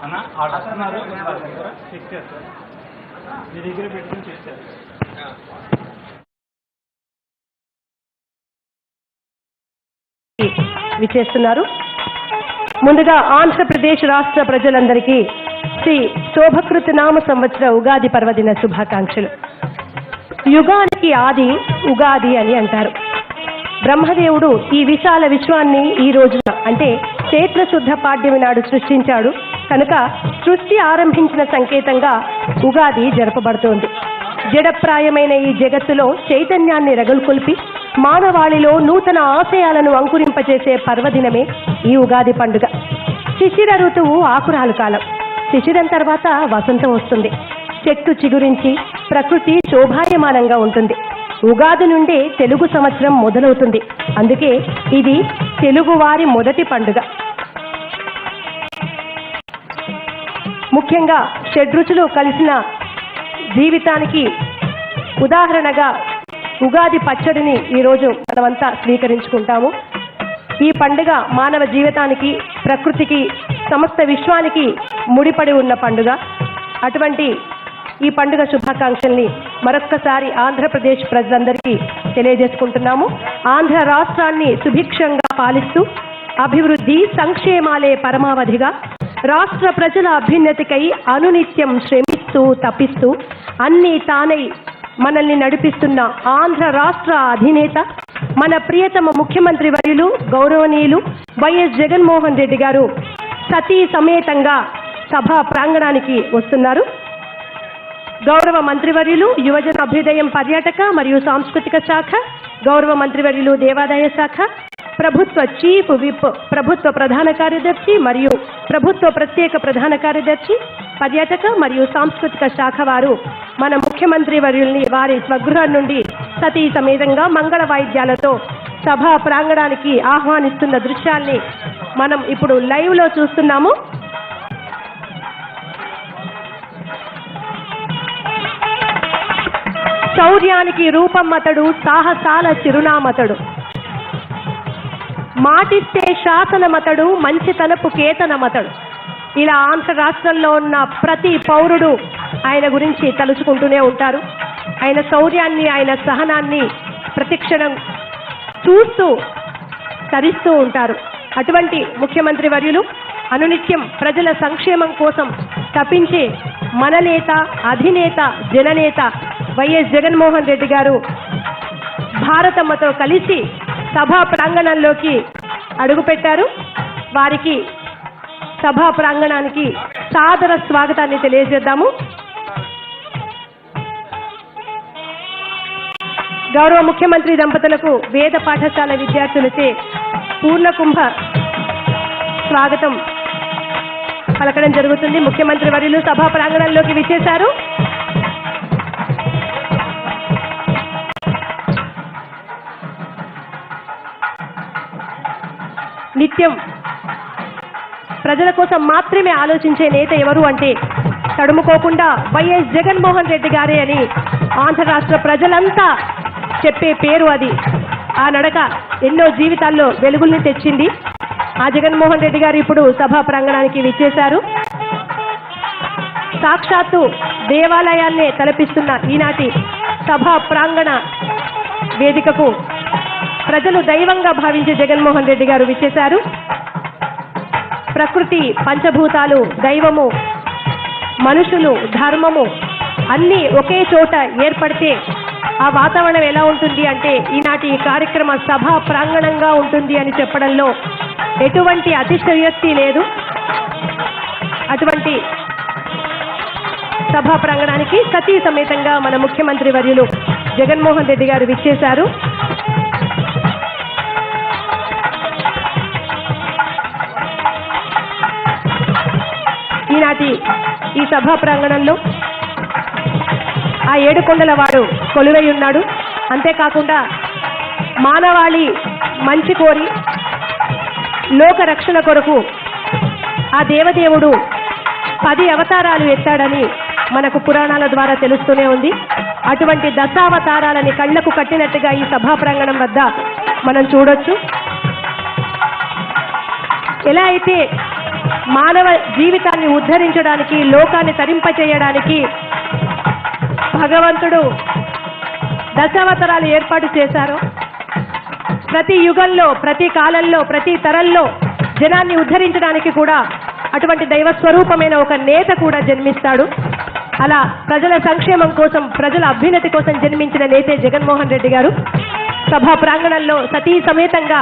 అన్న ఆడుతున్నారు దగ్గర చెక్ చేస్తారు, మీ దగ్గర పెట్టుకుని చెక్ చేస్తారు. విచేస్తున్నారు. ముందుగా ఆంధ్రప్రదేశ్ రాష్ట్ర ప్రజలందరికీ శ్రీ శోభకృత నామ సంవత్సర ఉగాది పర్వదిన శుభాకాంక్షలు. యుగానికి ఆది ఉగాది అని అంటారు. బ్రహ్మదేవుడు ఈ విశాల విశ్వాన్ని ఈ రోజున అంటే చైత్ర శుద్ధ పాడ్యమి నాడు సృష్టించాడు కనుక సృష్టి ఆరంభించిన సంకేతంగా ఉగాది జరపబడుతోంది. జడప్రాయమైన ఈ జగత్తులో చైతన్యాన్ని రగులుకొల్పి మానవాళిలో నూతన ఆశయాలను అంకురింపచేసే పర్వదినమే ఈ ఉగాది పండుగ. శిశిర ఋతువు ఆకురాలు కాలం. శిశిరం తర్వాత వసంతం వస్తుంది. చెట్టు చిగురించి ప్రకృతి శోభాయమానంగా ఉంటుంది. ఉగాది నుండే తెలుగు సంవత్సరం మొదలవుతుంది. అందుకే ఇది తెలుగువారి మొదటి పండుగ. ముఖ్యంగా షడ్రుచులు కలిసిన జీవితానికి ఉదాహరణగా ఉగాది పచ్చడిని ఈరోజు మనమంతా స్వీకరించుకుంటాము. ఈ పండుగ మానవ జీవితానికి, ప్రకృతికి, సమస్త విశ్వానికి ముడిపడి ఉన్న పండుగ. అటువంటి ఈ పండుగ శుభాకాంక్షల్ని మరొక్కసారి ఆంధ్రప్రదేశ్ ప్రజలందరికీ తెలియజేసుకుంటున్నాము. ఆంధ్ర రాష్ట్రాన్ని సుభిక్షంగా పాలిస్తూ అభివృద్ధి సంక్షేమాలే పరమావధిగా రాష్ట్ర ప్రజల అభ్యున్నతికై అనునిత్యం శ్రమిస్తూ తపిస్తూ అన్నీ తానై మనల్ని నడిపిస్తున్న ఆంధ్ర రాష్ట్ర అధినేత మన ప్రియతమ ముఖ్యమంత్రి వర్యులు గౌరవనీయులు వైఎస్ జగన్మోహన్ రెడ్డి గారు సతీ సమేతంగా సభా ప్రాంగణానికి వస్తున్నారు. గౌరవ మంత్రివర్యులు యువజన అభ్యుదయం, పర్యాటక మరియు సాంస్కృతిక శాఖ, గౌరవ మంత్రివర్యులు దేవాదాయ శాఖ, ప్రభుత్వ చీఫ్ విప్, ప్రభుత్వ ప్రధాన కార్యదర్శి మరియు ప్రభుత్వ ప్రత్యేక ప్రధాన కార్యదర్శి, పర్యాటక మరియు సాంస్కృతిక శాఖ వారు మన ముఖ్యమంత్రి వర్యుల్ని వారి స్వగృహం నుండి సతీ సమేతంగా మంగళ వాయిద్యాలతో సభా ప్రాంగణానికి ఆహ్వానిస్తున్న దృశ్యాల్ని మనం ఇప్పుడు లైవ్ లో చూస్తున్నాము. శౌర్యానికి రూపం అతడు, సాహసాల చిరునామతడు, మాటిస్తే శాసనమతడు, మంచితనపు కేతనమతడు. ఇలా ఆంధ్ర రాష్ట్రంలో ఉన్న ప్రతి పౌరుడు ఆయన గురించి తలుచుకుంటూనే ఉంటారు. ఆయన శౌర్యాన్ని, ఆయన సహనాన్ని ప్రతిక్షణం చూస్తూ తరిస్తూ ఉంటారు. అటువంటి ముఖ్యమంత్రి వర్యులు అనునిత్యం ప్రజల సంక్షేమం కోసం తపించే మన నేత, అధినేత, జననేత వైఎస్ జగన్మోహన్ రెడ్డి గారు భారతమ్మతో కలిసి సభా ప్రాంగణంలోకి అడుగుపెట్టారు. వారికి సభా ప్రాంగణానికి సాదర స్వాగతాన్ని తెలియజేద్దాము. గౌరవ ముఖ్యమంత్రి దంపతులకు వేద పాఠశాల విద్యార్థులచే పూర్ణకుంభ స్వాగతం పలకడం జరుగుతుంది. ముఖ్యమంత్రి వర్యులు సభా ప్రాంగణంలోకి విచ్చేశారు. నిత్యం ప్రజల కోసం మాత్రమే ఆలోచించే నేత ఎవరు అంటే తడుముకోకుండా వైఎస్ జగన్మోహన్ రెడ్డి గారే అని ఆంధ్ర రాష్ట్ర ప్రజలంతా చెప్పే పేరు అది. ఆ నడక ఎన్నో జీవితాల్లో వెలుగుల్ని తెచ్చింది. ఆ జగన్మోహన్ రెడ్డి గారు ఇప్పుడు సభా ప్రాంగణానికి విచ్చేశారు. సాక్షాత్తు దేవాలయాన్నే తలపిస్తున్న ఈనాటి సభా ప్రాంగణ వేదికకు ప్రజలు దైవంగా భావించే జగన్మోహన్ రెడ్డి గారు విచ్చేశారు. ప్రకృతి, పంచభూతాలు, దైవము, మనుషులు, ధర్మము అన్నీ ఒకే చోట ఏర్పడితే ఆ వాతావరణం ఎలా ఉంటుంది అంటే ఈనాటి ఈ కార్యక్రమ సభా ప్రాంగణంగా ఉంటుంది అని చెప్పడంలో ఎటువంటి అతిశయోక్తి లేదు. అటువంటి సభా ప్రాంగణానికి సతీ సమేతంగా మన ముఖ్యమంత్రి వర్యులు జగన్మోహన్ రెడ్డి గారు విచ్చేశారు. ఈనాటి ఈ సభా ప్రాంగణంలో ఆ ఏడుకొండల వాడు కొలువై ఉన్నాడు. అంతేకాకుండా మానవాళి మంచి కోరి లోక రక్షణ కొరకు ఆ దేవదేవుడు 10 అవతారాలు ఎత్తాడని మనకు పురాణాల ద్వారా తెలుస్తూనే ఉంది. అటువంటి దశావతారాలని కళ్లకు కట్టినట్టుగా ఈ సభా ప్రాంగణం వద్ద మనం చూడొచ్చు. ఎలా అయితే మానవ జీవితాన్ని ఉద్ధరించడానికి, లోకాన్ని తరింపచేయడానికి భగవంతుడు దశావతారాలు ఏర్పాటు చేశారు. ప్రతి యుగంలో, ప్రతి కాలంలో, ప్రతి తరంలో జనాన్ని ఉద్ధరించడానికి కూడా అటువంటి దైవ స్వరూపమైన ఒక నేత కూడా జన్మిస్తాడు. అలా ప్రజల సంక్షేమం కోసం, ప్రజల అభ్యున్నతి కోసం జన్మించిన నేతే జగన్మోహన్ రెడ్డి గారు. సభా ప్రాంగణంలో సతీ సమేతంగా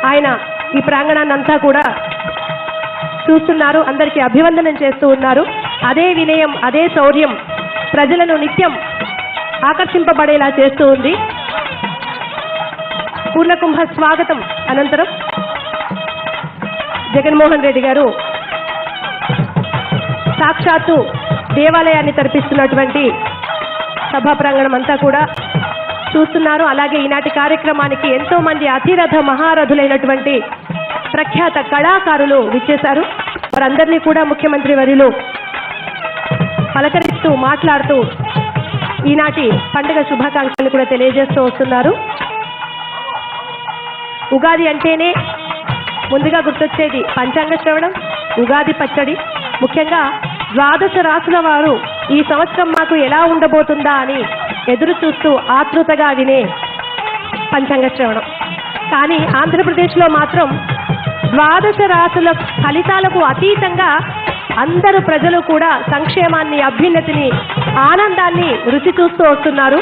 ఆయన ఈ ప్రాంగణాన్ని అంతా కూడా చూస్తున్నారు, అందరికీ అభివందనం చేస్తూ ఉన్నారు. అదే వినయం, అదే శౌర్యం ప్రజలను నిత్యం ఆకర్షింపబడేలా చేస్తూ ఉంది. పూర్ణకుంభ స్వాగతం అనంతరం జగన్మోహన్ రెడ్డి గారు సాక్షాత్తు దేవాలయాన్ని తరిపిస్తున్నటువంటి సభా ప్రాంగణం అంతా కూడా చూస్తున్నారు. అలాగే ఈనాటి కార్యక్రమానికి ఎంతో మంది అతిరథ మహారథులైనటువంటి ప్రఖ్యాత కళాకారులు విచ్చేశారు. వారందరినీ కూడా ముఖ్యమంత్రి వర్యులు పలకరిస్తూ, మాట్లాడుతూ ఈనాటి పండుగ శుభాకాంక్షలు కూడా తెలియజేస్తూ వస్తున్నారు. ఉగాది అంటేనే ముందుగా గుర్తొచ్చేది పంచాంగ శ్రవణం, ఉగాది పచ్చడి. ముఖ్యంగా ద్వాదశ రాసుల వారు ఈ సంవత్సరం మాకు ఎలా ఉండబోతుందా అని ఎదురు చూస్తూ ఆతృతగా వినే పంచాంగ శ్రవణం. కానీ ఆంధ్రప్రదేశ్లో మాత్రం ద్వాదశ రాసుల ఫలితాలకు అతీతంగా అందరూ ప్రజలు కూడా సంక్షేమాన్ని, అభ్యున్నతిని, ఆనందాన్ని రుచి చూస్తూ వస్తున్నారు.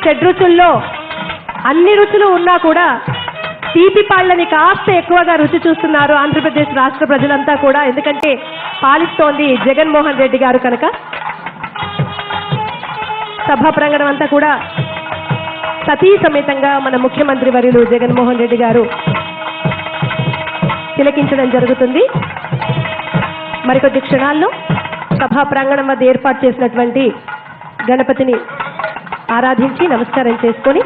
షడ్రుచుల్లో అన్ని రుచులు ఉన్నా కూడా తీపి పాళ్ళని కాస్త ఎక్కువగా రుచి చూస్తున్నారు ఆంధ్రప్రదేశ్ రాష్ట్ర ప్రజలంతా కూడా. ఎందుకంటే పాలిస్తోంది జగన్మోహన్ రెడ్డి గారు కనుక. సభా ప్రాంగణం అంతా కూడా సతీ సమేతంగా మన ముఖ్యమంత్రి వర్యులు జగన్మోహన్ రెడ్డి గారు తిలకించడం జరుగుతుంది. మరికొద్ది క్షణాల్లో సభా ప్రాంగణం వద్ద ఏర్పాటు చేసినటువంటి గణపతిని ఆరాధించి నమస్కారం చేసుకొని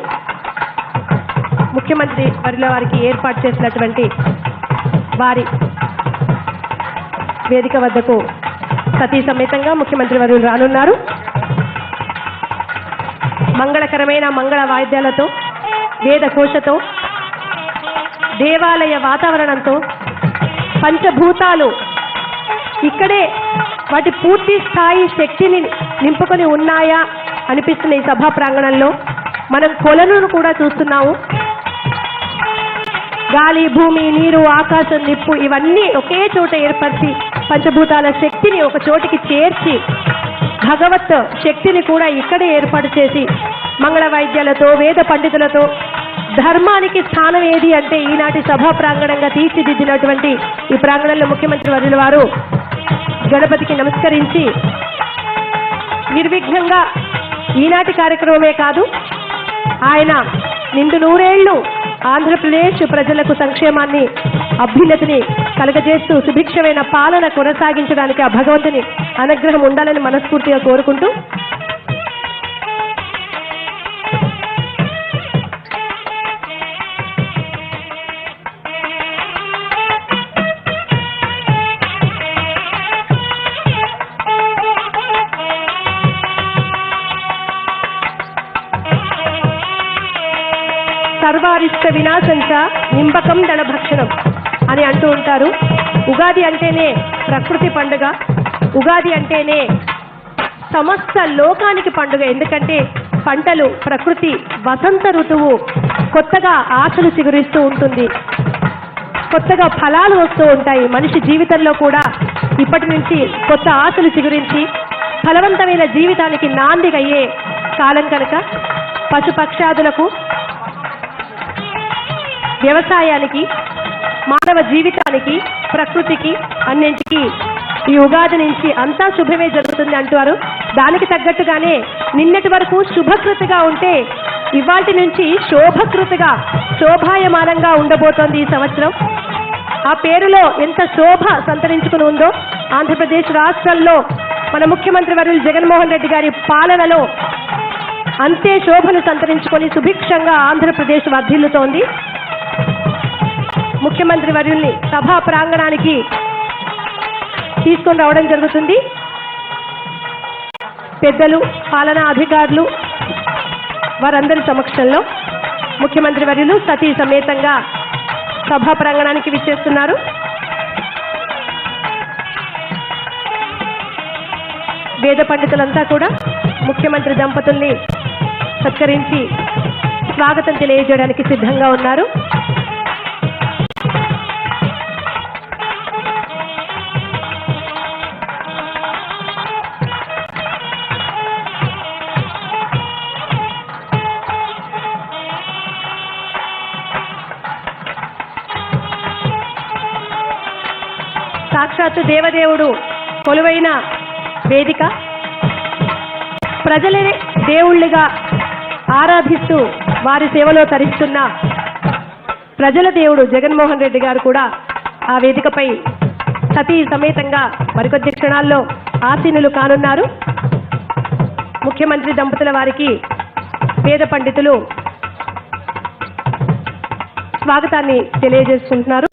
ముఖ్యమంత్రి వర్యుల వారికి ఏర్పాటు చేసినటువంటి వారి వేదిక వద్దకు సతీ సమేతంగా ముఖ్యమంత్రి వర్యులు రానున్నారు. మంగళకరమైన మంగళ వాయిద్యాలతో, వేద ఘోషతో, దేవాలయ వాతావరణంతో, పంచభూతాలు ఇక్కడే వాటి పూర్తి స్థాయి శక్తిని నింపుకొని ఉన్నాయా అనిపిస్తున్న ఈ సభా ప్రాంగణంలో మనం కొలనును కూడా చూస్తున్నాము. గాలి, భూమి, నీరు, ఆకాశం, నిప్పు ఇవన్నీ ఒకే చోట ఏర్పరిచి పంచభూతాల శక్తిని ఒక చోటికి చేర్చి భగవత్ శక్తిని కూడా ఇక్కడే ఏర్పాటు చేసి మంగళ వాయిద్యాలతో, వేద పండితులతో ధర్మానికి స్థానం ఏది అంటే ఈనాటి సభా ప్రాంగణంగా తీర్చిదిద్దినటువంటి ఈ ప్రాంగణంలో ముఖ్యమంత్రి వర్యుల వారు గణపతికి నమస్కరించి నిర్విఘ్నంగా ఈనాటి కార్యక్రమమే కాదు, ఆయన నిండు నూరేళ్లు ఆంధ్రప్రదేశ్ ప్రజలకు సంక్షేమాన్ని, అభ్యున్నతిని కలగజేస్తూ సుభిక్షమైన పాలన కొనసాగించడానికి ఆ భగవంతుని అనుగ్రహం ఉండాలని మనస్ఫూర్తిగా కోరుకుంటూ సర్వారిష్ట వినాశంచ నింబకం దళభక్షణం అని అంటూ ఉంటారు. ఉగాది అంటేనే ప్రకృతి పండుగ, ఉగాది అంటేనే సమస్త లోకానికి పండుగ. ఎందుకంటే పంటలు, ప్రకృతి, వసంత ఋతువు కొత్తగా ఆశలు చిగురిస్తూ ఉంటుంది, కొత్తగా ఫలాలు వస్తూ ఉంటాయి. మనిషి జీవితంలో కూడా ఇప్పటి నుంచి కొత్త ఆశలు చిగురించి ఫలవంతమైన జీవితానికి నాందిగయ్యే కాలం కనుక పశుపక్షాదులకు, వ్యవసాయానికి, మానవ జీవితానికి, ప్రకృతికి, అన్నింటికి ఈ ఉగాది నుంచి అంతా శుభమే జరుగుతుంది అంటారు. దానికి తగ్గట్టుగానే నిన్నటి వరకు శుభకృతిగా ఉంటే ఇవాటి నుంచి శోభకృతిగా, శోభాయమానంగా ఉండబోతోంది ఈ సంవత్సరం. ఆ పేరులో ఎంత శోభ సంతరించుకుని ఉందో ఆంధ్రప్రదేశ్ రాష్ట్రంలో మన ముఖ్యమంత్రి వర్యులు జగన్మోహన్ రెడ్డి గారి పాలనలో అంతే శోభను సంతరించుకొని సుభిక్షంగా ఆంధ్రప్రదేశ్ వర్ధిల్లుతోంది. ముఖ్యమంత్రి వర్యుల్ని సభా ప్రాంగణానికి తీసుకొని రావడం జరుగుతుంది. పెద్దలు, పాలనా అధికారులు వారందరి సమక్షంలో ముఖ్యమంత్రి వర్యులు సతీ సమేతంగా సభా ప్రాంగణానికి విచ్చేస్తున్నారు. వేద పండితులంతా కూడా ముఖ్యమంత్రి దంపతుల్ని సత్కరించి స్వాగతం తెలియజేయడానికి సిద్ధంగా ఉన్నారు. సాక్షాత్తు దేవదేవుడు కొలువైన వేదిక, ప్రజలే దేవుళ్ళిగా ఆరాధిస్తూ వారి సేవలో తరిస్తున్న ప్రజల దేవుడు జగన్మోహన్ రెడ్డి గారు కూడా ఆ వేదికపై సతీ సమేతంగా మరికొద్ది క్షణాల్లో ఆసీనులు కానున్నారు. ముఖ్యమంత్రి దంపతుల వారికి వేద పండితులు స్వాగతాన్ని తెలియజేసుకుంటున్నారు.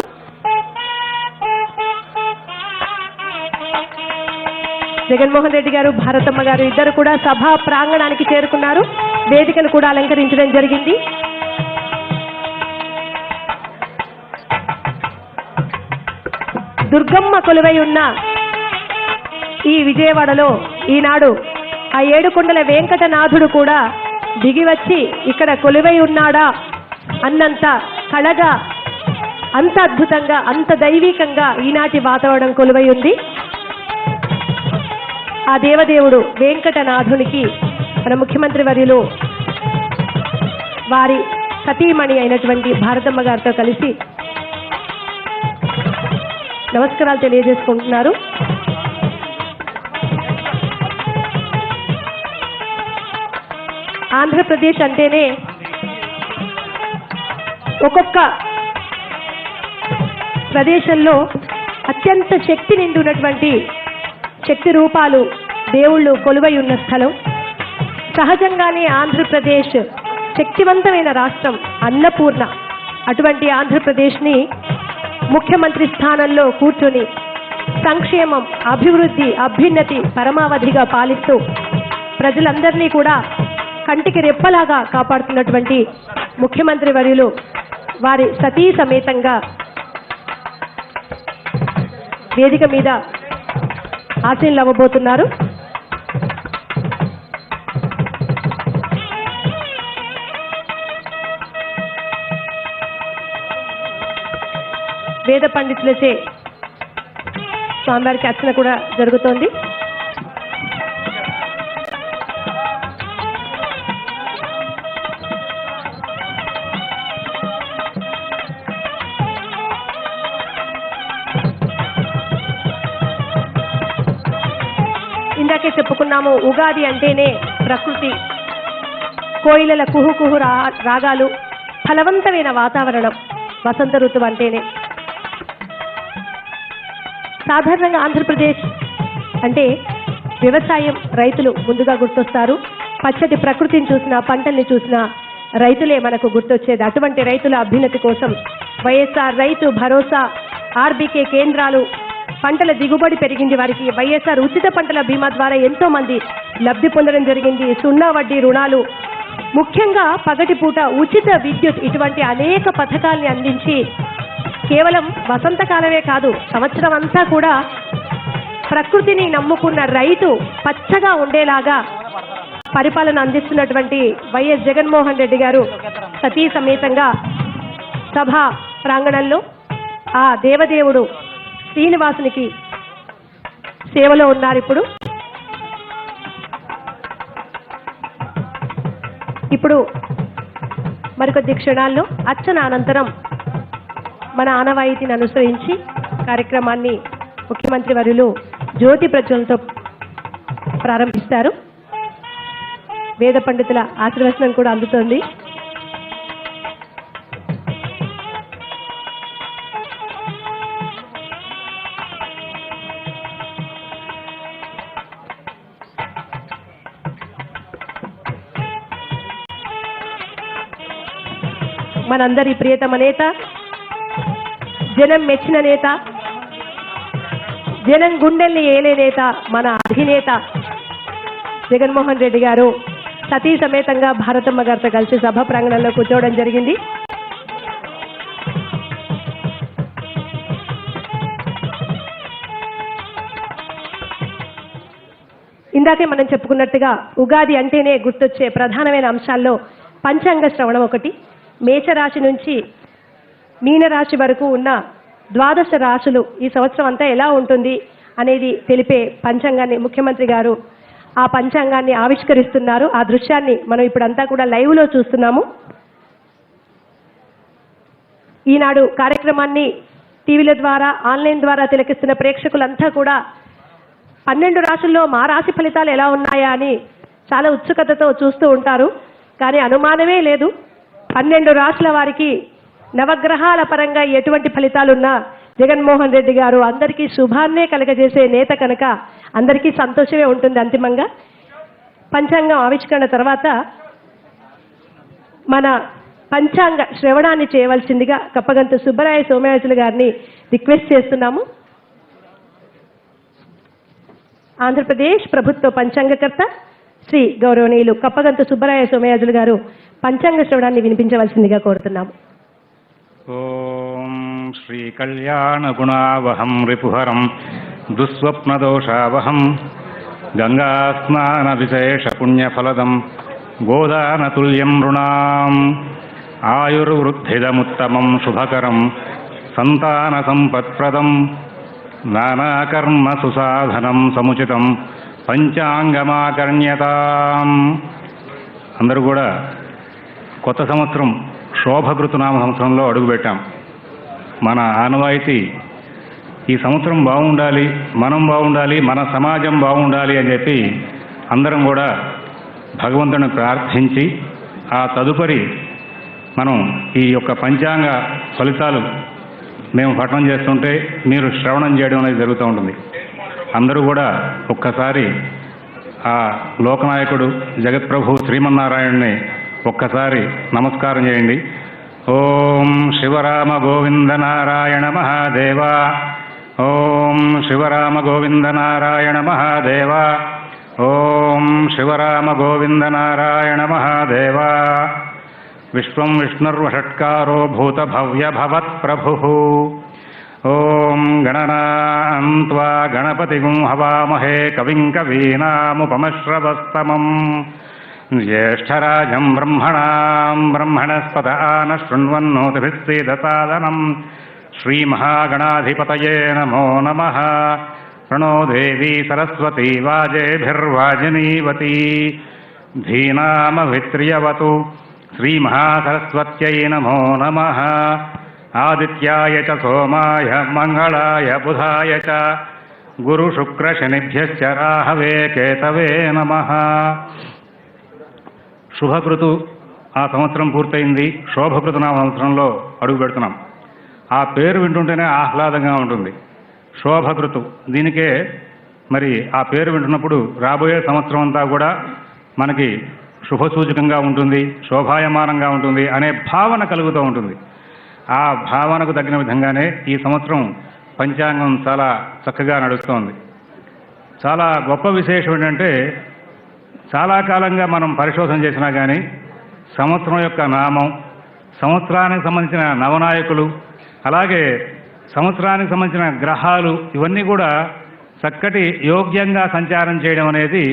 జగన్మోహన్ రెడ్డి గారు, భారతమ్మ గారు ఇద్దరు కూడా సభా ప్రాంగణానికి చేరుకున్నారు. వేదికను కూడా అలంకరించడం జరిగింది. దుర్గమ్మ కొలువై ఉన్న ఈ విజయవాడలో ఈనాడు ఆ ఏడుకొండల వెంకటనాథుడు కూడా దిగివచ్చి ఇక్కడ కొలువై ఉన్నాడా అన్నంత కళగా, అంత అద్భుతంగా, అంత దైవికంగా ఈనాటి వాతావరణం కొలువై ఉంది. ఆ దేవదేవుడు వెంకటనాథునికి మన ముఖ్యమంత్రి వర్యులు వారి సతీమణి అయినటువంటి భారతమ్మ గారితో కలిసి నమస్కారాలు తెలియజేసుకుంటున్నారు. ఆంధ్రప్రదేశ్ అంటేనే ఒక్కొక్క ప్రదేశంలో అత్యంత శక్తి నిండి ఉన్నటువంటి శక్తి రూపాలు, దేవుళ్ళు కొలువై ఉన్న స్థలం. సహజంగానే ఆంధ్రప్రదేశ్ శక్తివంతమైన రాష్ట్రం, అన్నపూర్ణ. అటువంటి ఆంధ్రప్రదేశ్ని ముఖ్యమంత్రి స్థానంలో కూర్చొని సంక్షేమం, అభివృద్ధి, అభ్యున్నతి పరమావధిగా పాలిస్తూ ప్రజలందరినీ కూడా కంటికి రెప్పలాగా కాపాడుతున్నటువంటి ముఖ్యమంత్రి వర్యులు వారి సతీ సమేతంగా వేదిక మీద ఆశీనులు అవ్వబోతున్నారు. వేద పండితులచే స్వామివారికి అర్చన కూడా జరుగుతోంది. ఇందాకే చెప్పుకున్నాము, ఉగాది అంటేనే ప్రకృతి, కోయిలల కుహు కుహు రాగాలు, ఫలవంతమైన వాతావరణం. వసంత ఋతువు అంటేనే సాధారణంగా ఆంధ్రప్రదేశ్ అంటే వ్యవసాయం, రైతులు ముందుగా గుర్తొస్తారు. పచ్చటి ప్రకృతిని చూసినా, పంటల్ని చూసినా రైతులే మనకు గుర్తొచ్చేది. అటువంటి రైతుల అభ్యున్నతి కోసం వైఎస్ఆర్ రైతు భరోసా, ఆర్బీకే కేంద్రాలు, పంటల దిగుబడి పెరిగింది. వారికి వైఎస్ఆర్ ఉచిత పంటల బీమా ద్వారా ఎంతో మంది లబ్ధి పొందడం జరిగింది. సున్నా వడ్డీ రుణాలు, ముఖ్యంగా పగటిపూట ఉచిత విద్యుత్, ఇటువంటి అనేక పథకాల్ని అందించి కేవలం వసంతకాలమే కాదు, సంవత్సరం అంతా కూడా ప్రకృతిని నమ్ముకున్న రైతు పచ్చగా ఉండేలాగా పరిపాలన అందిస్తున్నటువంటి వైఎస్ జగన్మోహన్ రెడ్డి గారు సతీ సమేతంగా సభా ప్రాంగణంలో ఆ దేవదేవుడు శ్రీనివాసునికి సేవలో ఉన్నారు. ఇప్పుడు మరికొద్ది క్షణాల్లో అర్చన అనంతరం మన ఆనవాయితీని అనుసరించి కార్యక్రమాన్ని ముఖ్యమంత్రి వర్యులు జ్యోతి ప్రజ్వలతో ప్రారంభిస్తారు. వేద పండితుల ఆశీర్వచనం కూడా అందుతోంది. మనందరి ప్రియతమ నేత, జనం మెచ్చిన నేత, జనం గుండెల్ని ఏలే నేత, మన అధినేత జగన్మోహన్ రెడ్డి గారు సతీ సమేతంగా భారతమ్మ గారితో కలిసి సభ ప్రాంగణంలో కూర్చోవడం జరిగింది. ఇందాకే మనం చెప్పుకున్నట్టుగా ఉగాది అంటేనే గుర్తొచ్చే ప్రధానమైన అంశాల్లో పంచాంగ శ్రవణం ఒకటి. మేషరాశి నుంచి మీనరాశి వరకు ఉన్న 12 రాశులు ఈ సంవత్సరం అంతా ఎలా ఉంటుంది అనేది తెలిపే పంచాంగాన్ని ముఖ్యమంత్రి గారు ఆ పంచాంగాన్ని ఆవిష్కరిస్తున్నారు. ఆ దృశ్యాన్ని మనం ఇప్పుడంతా కూడా లైవ్లో చూస్తున్నాము. ఈనాడు కార్యక్రమాన్ని టీవీల ద్వారా ఆన్లైన్ ద్వారా తిలకిస్తున్న ప్రేక్షకులంతా కూడా 12 రాశుల్లో మా రాశి ఫలితాలు ఎలా ఉన్నాయా అని చాలా ఉత్సుకతతో చూస్తూ ఉంటారు. కానీ అనుమానమే లేదు, 12 రాశుల వారికి నవగ్రహాల పరంగా ఎటువంటి ఫలితాలున్నా జగన్మోహన్ రెడ్డి గారు అందరికీ శుభాన్నే కలగజేసే నేత కనుక అందరికీ సంతోషమే ఉంటుంది. అంతిమంగా పంచాంగం ఆవిష్కరణ తర్వాత మన పంచాంగ శ్రవణాన్ని చేయవలసిందిగా కప్పగంతు సుబ్బరాయ సోమయాజులు గారిని రిక్వెస్ట్ చేస్తున్నాము. ఆంధ్రప్రదేశ్ ప్రభుత్వ పంచాంగకర్త శ్రీ గౌరవనీయులు కప్పగంతు సుబ్బరాయ సోమయాజులు గారు పంచాంగ శ్రవణాన్ని వినిపించవలసిందిగా కోరుతున్నాము. ఓం శ్రీ కళ్యాణ గుణావహం రిపుహరం దుస్వప్నదోషావహం గంగాస్నాన విశేష పుణ్యఫలదం గోదానతుల్యం నృణాం ఆయుర్వృద్ధిదముత్తమం శుభకరం సంతాన సంపత్ప్రదం నానాకర్మ సుసాధనం సముచితం పంచాంగమాకర్ణ్యతాం. అందరూ కూడా కొత్త సంవత్సరం శోభకృతనామ సంవత్సరంలో అడుగుపెట్టాం. మన ఆనవాయితీ ఈ సంవత్సరం బాగుండాలి, మనం బాగుండాలి, మన సమాజం బాగుండాలి అని చెప్పి అందరం కూడా భగవంతుని ప్రార్థించి ఆ తదుపరి మనం ఈ యొక్క పంచాంగ ఫలితాలు మేము పఠనం చేస్తుంటే మీరు శ్రవణం చేయడం అనేది జరుగుతూ ఉంటుంది. అందరూ కూడా ఒక్కసారి ఆ లోకనాయకుడు జగత్ప్రభు శ్రీమన్నారాయణుని ఒక్కసారి నమస్కారం చేయండి. ఓం శివరామ గోవింద నారాయణ మహాదేవ, ఓం శివరామ గోవింద నారాయణ మహాదేవ, ఓం శివరామ గోవింద నారాయణ మహాదేవ. విశ్వం విష్ణుర్వషట్కారో భూత భవ్య భవత్ ప్రభు. ఓం గణనాన్త్వా గణపతిగుం హవామహే కవిం కవీనాముపమశ్రవస్తమం జ్యేష్ఠరాజం బ్రహ్మణాం బ్రహ్మణస్పద ఆన శృణ్వన్నోతిభిస్సీదసాదనం. శ్రీమహాగణాధిపతయే నమో నమః. ప్రణో దేవీ సరస్వతీ వాజేభిర్వాజినీవతీ ధీనామభిత్రియవతు. శ్రీమహాసరస్వత్యై నమో నమః. ఆదిత్యాయ చ సోమాయ మంగళాయ బుధాయ చ గురుశుక్రశనిభ్యశ్చ రాహవే కేతవే నమః. శుభకృతు ఆ సంవత్సరం పూర్తయింది. శోభకృతనామ సంవత్సరంలో అడుగు పెడుతున్నాం. ఆ పేరు వింటుంటేనే ఆహ్లాదంగా ఉంటుంది, శోభకృతు. దీనికే మరి ఆ పేరు వింటున్నప్పుడు రాబోయే సంవత్సరం అంతా కూడా మనకి శుభసూచకంగా ఉంటుంది, శోభాయమానంగా ఉంటుంది అనే భావన కలుగుతూ ఉంటుంది. ఆ భావనకు తగిన విధంగానే ఈ సంవత్సరం పంచాంగం చాలా చక్కగా నడుస్తోంది. చాలా గొప్ప విశేషం ఏంటంటే చాలా కాలంగా మనం పరిశోధన చేసినా కానీ సంవత్సరం యొక్క నామం, సంవత్సరానికి సంబంధించిన నవనాయకులు, అలాగే సంవత్సరానికి సంబంధించిన గ్రహాలు ఇవన్నీ కూడా చక్కటి యోగ్యంగా సంచారం చేయడం అనేది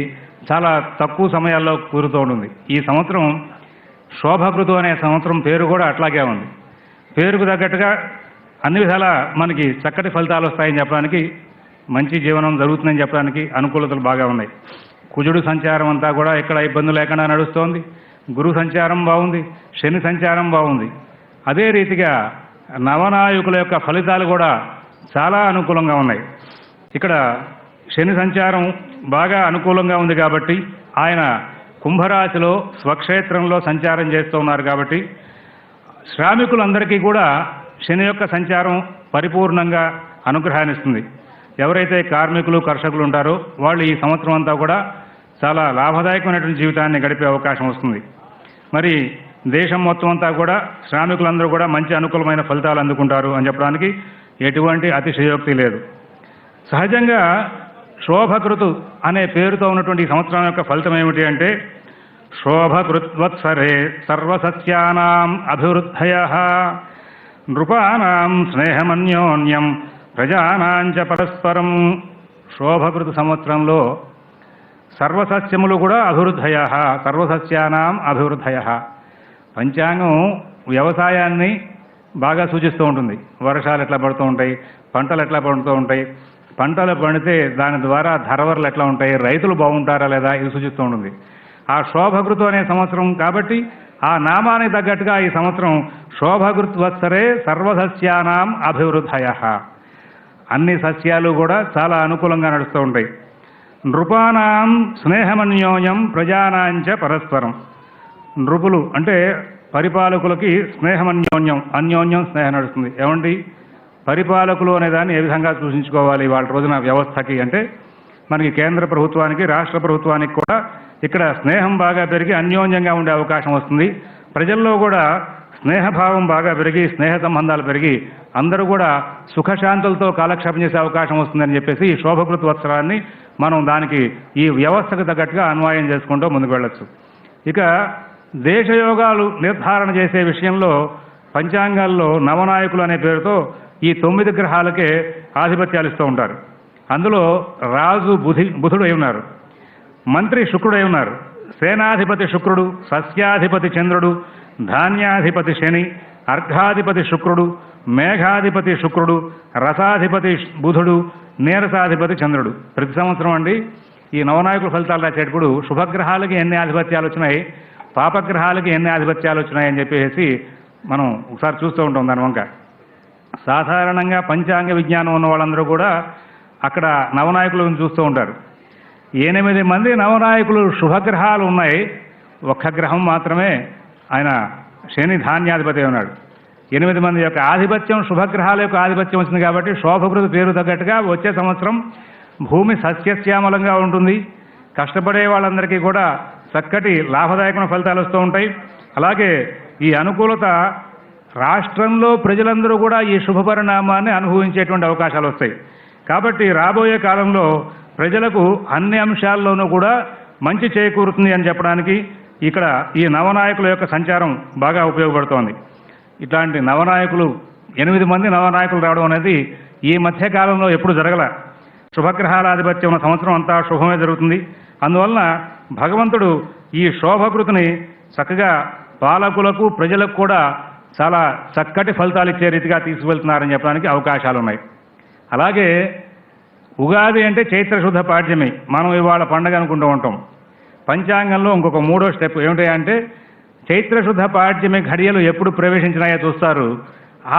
చాలా తక్కువ సమయాల్లో కూరుతూ ఉంటుంది. ఈ సంవత్సరం శోభకృతు అనే సంవత్సరం పేరు కూడా అట్లాగే ఉంది. పేరుకు తగ్గట్టుగా అన్ని విధాల మనకి చక్కటి ఫలితాలు వస్తాయని చెప్పడానికి, మంచి జీవనం జరుగుతుందని చెప్పడానికి అనుకూలతలు బాగా ఉన్నాయి. కుజుడు సంచారం అంతా కూడా ఎక్కడ ఇబ్బంది లేకుండా నడుస్తోంది. గురు సంచారం బాగుంది, శని సంచారం బాగుంది. అదే రీతిగా నవనాయకుల యొక్క ఫలితాలు కూడా చాలా అనుకూలంగా ఉన్నాయి. ఇక్కడ శని సంచారం బాగా అనుకూలంగా ఉంది కాబట్టి ఆయన కుంభరాశిలో స్వక్షేత్రంలో సంచారం చేస్తూ ఉన్నారు కాబట్టి శ్రామికులందరికీ కూడా శని యొక్క సంచారం పరిపూర్ణంగా అనుగ్రహాన్నిస్తుంది. ఎవరైతే కార్మికులు కర్షకులు ఉంటారో వాళ్ళు ఈ సంవత్సరం అంతా కూడా చాలా లాభదాయకమైనటువంటి జీవితాన్ని గడిపే అవకాశం వస్తుంది. మరి దేశం మొత్తం అంతా కూడా శ్రామికులందరూ కూడా మంచి అనుకూలమైన ఫలితాలు అందుకుంటారు అని చెప్పడానికి ఎటువంటి అతిశయోక్తి లేదు. సహజంగా శోభకృతు అనే పేరుతో ఉన్నటువంటి ఈ సంవత్సరం యొక్క ఫలితం ఏమిటి అంటే శోభకృత్వత్సరే సర్వసస్యానాం అభివృద్ధయః నృపానాం స్నేహమన్యోన్యం ప్రజానాంచ పరస్పరం. శోభకృతు సంవత్సరంలో సర్వసస్యములు కూడా అభివృద్ధయ, సర్వసస్యానాం అభివృద్ధయ. పంచాంగం వ్యవసాయాన్ని బాగా సూచిస్తూ ఉంటుంది. వర్షాలు ఎట్లా పడుతూ ఉంటాయి, పంటలు ఎట్లా పడుతూ ఉంటాయి, పంటలు పండితే దాని ద్వారా ధరవరలు ఎట్లా ఉంటాయి, రైతులు బాగుంటారా లేదా, ఇది సూచిస్తూ ఉంటుంది. ఆ శోభకృతు అనే సంవత్సరం కాబట్టి ఆ నామానికి తగ్గట్టుగా ఈ సంవత్సరం శోభకృత్వత్సరే సర్వసస్యానాం అభివృద్ధయ. అన్ని సస్యాలు కూడా చాలా అనుకూలంగా నడుస్తూ ఉంటాయి. నృపానాం స్నేహమన్యోన్యం ప్రజానాంచ పరస్పరం. నృపులు అంటే పరిపాలకులకి స్నేహమన్యోన్యం, అన్యోన్యం స్నేహం నడుస్తుంది. ఏమండి పరిపాలకులు అనే దాన్ని ఏ విధంగా సూచించుకోవాలి వాళ్ళ రోజున వ్యవస్థకి అంటే, మనకి కేంద్ర ప్రభుత్వానికి రాష్ట్ర ప్రభుత్వానికి కూడా ఇక్కడ స్నేహం బాగా పెరిగి అన్యోన్యంగా ఉండే అవకాశం వస్తుంది. ప్రజల్లో కూడా స్నేహభావం బాగా పెరిగి స్నేహ సంబంధాలు పెరిగి అందరూ కూడా సుఖశాంతులతో కాలక్షేపం చేసే అవకాశం వస్తుందని చెప్పేసి ఈ శోభకృత వత్సరాన్ని మనం దానికి ఈ వ్యవస్థకు తగ్గట్టుగా అన్వయం చేసుకుంటూ ముందుకు వెళ్ళొచ్చు. ఇక దేశయోగాలు నిర్ధారణ చేసే విషయంలో పంచాంగాల్లో నవనాయకులు అనే పేరుతో ఈ 9 గ్రహాలకే ఆధిపత్యాలు ఇస్తూ ఉంటారు. అందులో రాజు బుధుడు అయి ఉన్నారు, మంత్రి శుక్రుడు అయి ఉన్నారు, సేనాధిపతి శుక్రుడు, సస్యాధిపతి చంద్రుడు, ధాన్యాధిపతి శని, అర్ఘాధిపతి శుక్రుడు, మేఘాధిపతి శుక్రుడు, రసాధిపతి బుధుడు, నీరసాధిపతి చంద్రుడు. ప్రతి సంవత్సరం అండి ఈ నవనాయకుల ఫలితాలు రాసేటప్పుడు శుభగ్రహాలకి ఎన్ని ఆధిపత్యాలు వచ్చినాయి, పాపగ్రహాలకి ఎన్ని ఆధిపత్యాలు వచ్చినాయి అని చెప్పేసి మనం ఒకసారి చూస్తూ ఉంటాం. దాని వంక సాధారణంగా పంచాంగ విజ్ఞానం ఉన్న వాళ్ళందరూ కూడా అక్కడ నవనాయకులను చూస్తూ ఉంటారు. 8 మంది నవనాయకులు శుభగ్రహాలు ఉన్నాయి, ఒక్క గ్రహం మాత్రమే ఆయన శని ధాన్యాధిపతి ఉన్నాడు. 8 మంది యొక్క ఆధిపత్యం శుభగ్రహాల యొక్క ఆధిపత్యం వచ్చింది కాబట్టి శోభకృతి పేరు తగ్గట్టుగా వచ్చే సంవత్సరం భూమి సస్యశ్యామలంగా ఉంటుంది. కష్టపడే వాళ్ళందరికీ కూడా చక్కటి లాభదాయకమైన ఫలితాలు వస్తూ ఉంటాయి. అలాగే ఈ అనుకూలత రాష్ట్రంలో ప్రజలందరూ కూడా ఈ శుభ పరిణామాన్ని అనుభవించేటువంటి అవకాశాలు వస్తాయి. కాబట్టి రాబోయే కాలంలో ప్రజలకు అన్ని అంశాల్లోనూ కూడా మంచి చేకూరుతుంది అని చెప్పడానికి ఇక్కడ ఈ నవనాయకుల యొక్క సంచారం బాగా ఉపయోగపడుతోంది. ఇట్లాంటి నవనాయకులు 8 మంది నవనాయకులు రావడం అనేది ఈ మధ్యకాలంలో ఎప్పుడు జరగల. శుభగ్రహాల ఆధిపత్యం ఉన్న సంవత్సరం అంతా శుభమే జరుగుతుంది. అందువలన భగవంతుడు ఈ శోభకృతిని చక్కగా పాలకులకు ప్రజలకు కూడా చాలా చక్కటి ఫలితాలు ఇచ్చే రీతిగా తీసుకువెళ్తున్నారని చెప్పడానికి అవకాశాలు ఉన్నాయి. అలాగే ఉగాది అంటే చైత్రశుద్ధ పాడ్యమి, మనం ఇవాళ పండగ అనుకుంటూ ఉంటాం. పంచాంగంలో ఇంకొక 3వ స్టెప్ ఏమిటి అంటే చైత్రశుద్ధ పాడ్యమి ఘడియలు ఎప్పుడు ప్రవేశించినాయో చూస్తారు.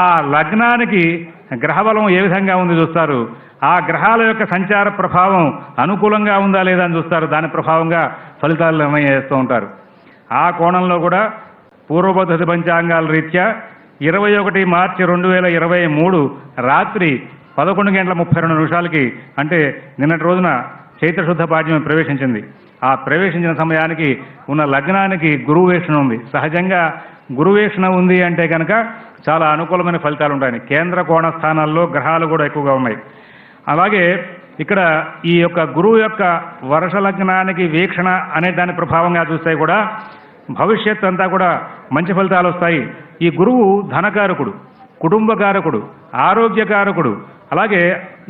ఆ లగ్నానికి గ్రహబలం ఏ విధంగా ఉంది చూస్తారు. ఆ గ్రహాల యొక్క సంచార ప్రభావం అనుకూలంగా ఉందా లేదా అని చూస్తారు. దాని ప్రభావంగా ఫలితాలు నిర్ణయం చేస్తూ ఉంటారు. ఆ కోణంలో కూడా పూర్వపద్ధతి పంచాంగాల రీత్యా 21 మార్చి 2023 రాత్రి 11:32 అంటే నిన్నటి రోజున చైత్రశుద్ధ పాడ్యమి ప్రవేశించింది. ఆ ప్రవేశించిన సమయానికి ఉన్న లగ్నానికి గురువేషణ ఉంది. సహజంగా గురువేషణ ఉంది అంటే కనుక చాలా అనుకూలమైన ఫలితాలు ఉంటాయి. కేంద్ర కోణ స్థానాల్లో గ్రహాలు కూడా ఎక్కువగా ఉన్నాయి. అలాగే ఇక్కడ ఈ యొక్క గురువు యొక్క వర్ష లగ్నానికి వీక్షణ అనే దాని ప్రభావంగా చూస్తే కూడా భవిష్యత్ అంతా కూడా మంచి ఫలితాలు వస్తాయి. ఈ గురువు ధనకారకుడు, కుటుంబకారకుడు, ఆరోగ్యకారకుడు, అలాగే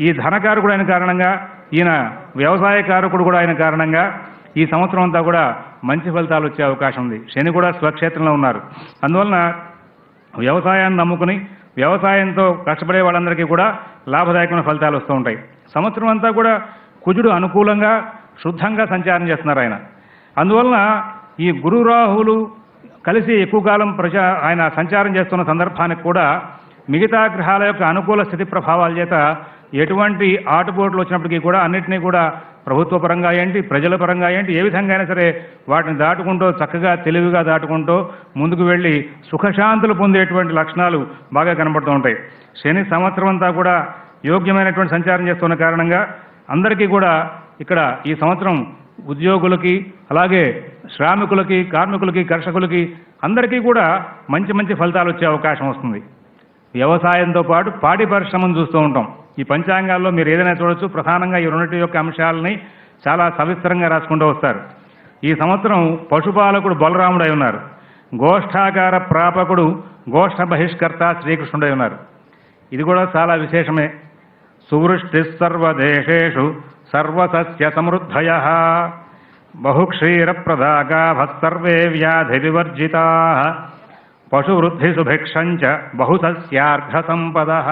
ఈ ధనకారకుడు అయిన కారణంగా ఈయన వ్యవసాయకారకుడు కూడా అయిన కారణంగా ఈ సంవత్సరం అంతా కూడా మంచి ఫలితాలు వచ్చే అవకాశం ఉంది. శని కూడా స్వక్షేత్రంలో ఉన్నారు. అందువలన వ్యవసాయాన్ని నమ్ముకుని వ్యవసాయంతో కష్టపడే వాళ్ళందరికీ కూడా లాభదాయకమైన ఫలితాలు వస్తూ ఉంటాయి. సంవత్సరం అంతా కూడా కుజుడు అనుకూలంగా శుద్ధంగా సంచారం చేస్తున్నారు ఆయన. అందువలన ఈ గురు రాహువులు కలిసి ఎక్కువ కాలం ఆయన సంచారం చేస్తున్న సందర్భానికి కూడా మిగతా గ్రహాల యొక్క అనుకూల స్థితి ప్రభావాల చేత ఎటువంటి ఆటుపోట్లు వచ్చినప్పటికీ కూడా అన్నింటినీ కూడా ప్రభుత్వ పరంగా ఏంటి, ప్రజల పరంగా ఏంటి, ఏ విధంగా అయినా సరే వాటిని దాటుకుంటూ చక్కగా తెలివిగా దాటుకుంటూ ముందుకు వెళ్ళి సుఖశాంతులు పొందేటువంటి లక్షణాలు బాగా కనబడుతూ ఉంటాయి. శని సంవత్సరం అంతా కూడా యోగ్యమైనటువంటి సంచారం చేస్తున్న కారణంగా అందరికీ కూడా ఇక్కడ ఈ సంవత్సరం ఉద్యోగులకి, అలాగే శ్రామికులకి, కార్మికులకి, కర్షకులకి అందరికీ కూడా మంచి మంచి ఫలితాలు వచ్చే అవకాశం వస్తుంది. వ్యవసాయంతో పాటు పాడి పరిశ్రమను చూస్తూ ఉంటాం. ఈ పంచాంగాల్లో మీరు ఏదైనా చూడొచ్చు. ప్రధానంగా ఈ 2 యొక్క అంశాలని చాలా సవిస్తరంగా రాసుకుంటూ వస్తారు. ఈ సంవత్సరం పశుపాలకుడు బలరాముడై ఉన్నారు. గోష్ఠాకార ప్రాపకుడు, గోష్ఠ బహిష్కర్త శ్రీకృష్ణుడై ఉన్నారు. ఇది కూడా చాలా విశేషమే. సువృష్టి సర్వదేశేషు సర్వసస్య సమృద్ధయ. బహుక్షీరప్రదాగాభः సర్వే వ్యాధివివర్జితాః పశువృద్ధి సుభిక్షంచ బహుసస్యార్ఘసంపదః.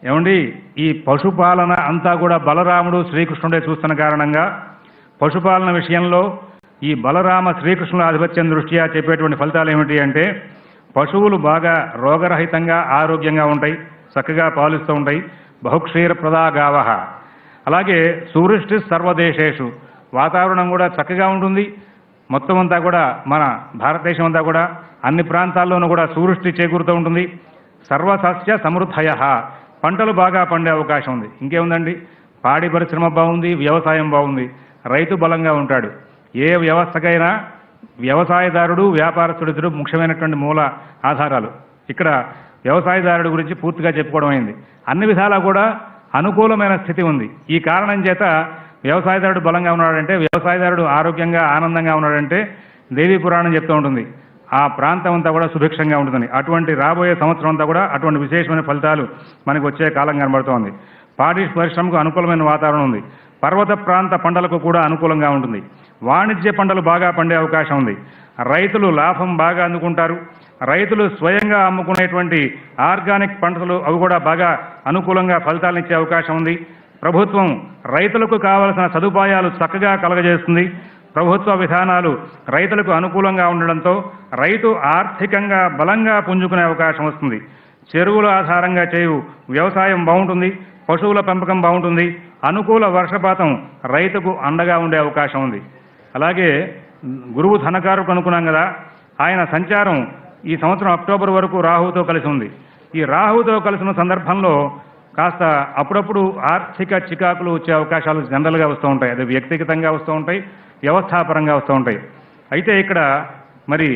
ఏమండి, ఈ పశుపాలన అంతా కూడా బలరాముడు శ్రీకృష్ణుడే చూస్తున్న కారణంగా పశుపాలన విషయంలో ఈ బలరామ శ్రీకృష్ణుల ఆధిపత్యం దృష్ట్యా చెప్పేటువంటి ఫలితాలు ఏమిటి అంటే పశువులు బాగా రోగరహితంగా ఆరోగ్యంగా ఉంటాయి, చక్కగా పాలిస్తూ ఉంటాయి. బహుక్షీరప్రదాగావః. అలాగే సువృష్టి సర్వదేశేషు, వాతావరణం కూడా చక్కగా ఉంటుంది. మొత్తం అంతా కూడా మన భారతదేశం అంతా కూడా అన్ని ప్రాంతాల్లోనూ కూడా సువృష్టి చేకూరుతూ ఉంటుంది. సర్వసస్య సమృద్ధయః, పంటలు బాగా పండే అవకాశం ఉంది. ఇంకేముందండి, పాడి పరిశ్రమ బాగుంది, వ్యవసాయం బాగుంది, రైతు బలంగా ఉంటాడు. ఏ వ్యవస్థకైనా వ్యవసాయదారుడు వ్యాపారస్తుడిద్దరు ముఖ్యమైనటువంటి మూల ఆధారాలు. ఇక్కడ వ్యవసాయదారుడి గురించి పూర్తిగా చెప్పుకోవడం అయింది. అన్ని విధాలా కూడా అనుకూలమైన స్థితి ఉంది. ఈ కారణం చేత వ్యవసాయదారుడు బలంగా ఉన్నాడంటే, వ్యవసాయదారుడు ఆరోగ్యంగా ఆనందంగా ఉన్నాడంటే దేవీ పురాణం చెప్తూ ఉంటుంది ఆ ప్రాంతం అంతా కూడా సుభిక్షంగా ఉంటుందని. అటువంటి రాబోయే సంవత్సరం అంతా కూడా అటువంటి విశేషమైన ఫలితాలు మనకు వచ్చే కాలం కనబడుతోంది. పాడి పరిశ్రమకు అనుకూలమైన వాతావరణం ఉంది. పర్వత ప్రాంత పంటలకు కూడా అనుకూలంగా ఉంటుంది. వాణిజ్య పంటలు బాగా పండే అవకాశం ఉంది. రైతులు లాభం బాగా అందుకుంటారు. రైతులు స్వయంగా అమ్ముకునేటువంటి ఆర్గానిక్ పంటలు అవి కూడా బాగా అనుకూలంగా ఫలితాలను ఇచ్చే అవకాశం ఉంది. ప్రభుత్వం రైతులకు కావలసిన సదుపాయాలు చక్కగా కలగజేస్తుంది. ప్రభుత్వ విధానాలు రైతులకు అనుకూలంగా ఉండడంతో రైతు ఆర్థికంగా బలంగా పుంజుకునే అవకాశం వస్తుంది. చెరువుల ఆధారంగా చేయు వ్యవసాయం బాగుంటుంది. పశువుల పెంపకం బాగుంటుంది. అనుకూల వర్షపాతం రైతుకు అండగా ఉండే అవకాశం ఉంది. అలాగే గురువు ధనకారుకు అనుకున్నాం కదా, ఆయన సంచారం ఈ సంవత్సరం అక్టోబర్ వరకు రాహువుతో కలిసి ఉంది. ఈ రాహువుతో కలిసిన సందర్భంలో కాస్త అప్పుడప్పుడు ఆర్థిక చికాకులు వచ్చే అవకాశాలు జనరల్గా వస్తూ ఉంటాయి. అది వ్యక్తిగతంగా వస్తూ ఉంటాయి, వ్యవస్థాపరంగా వస్తూ ఉంటాయి. అయితే ఇక్కడ మరి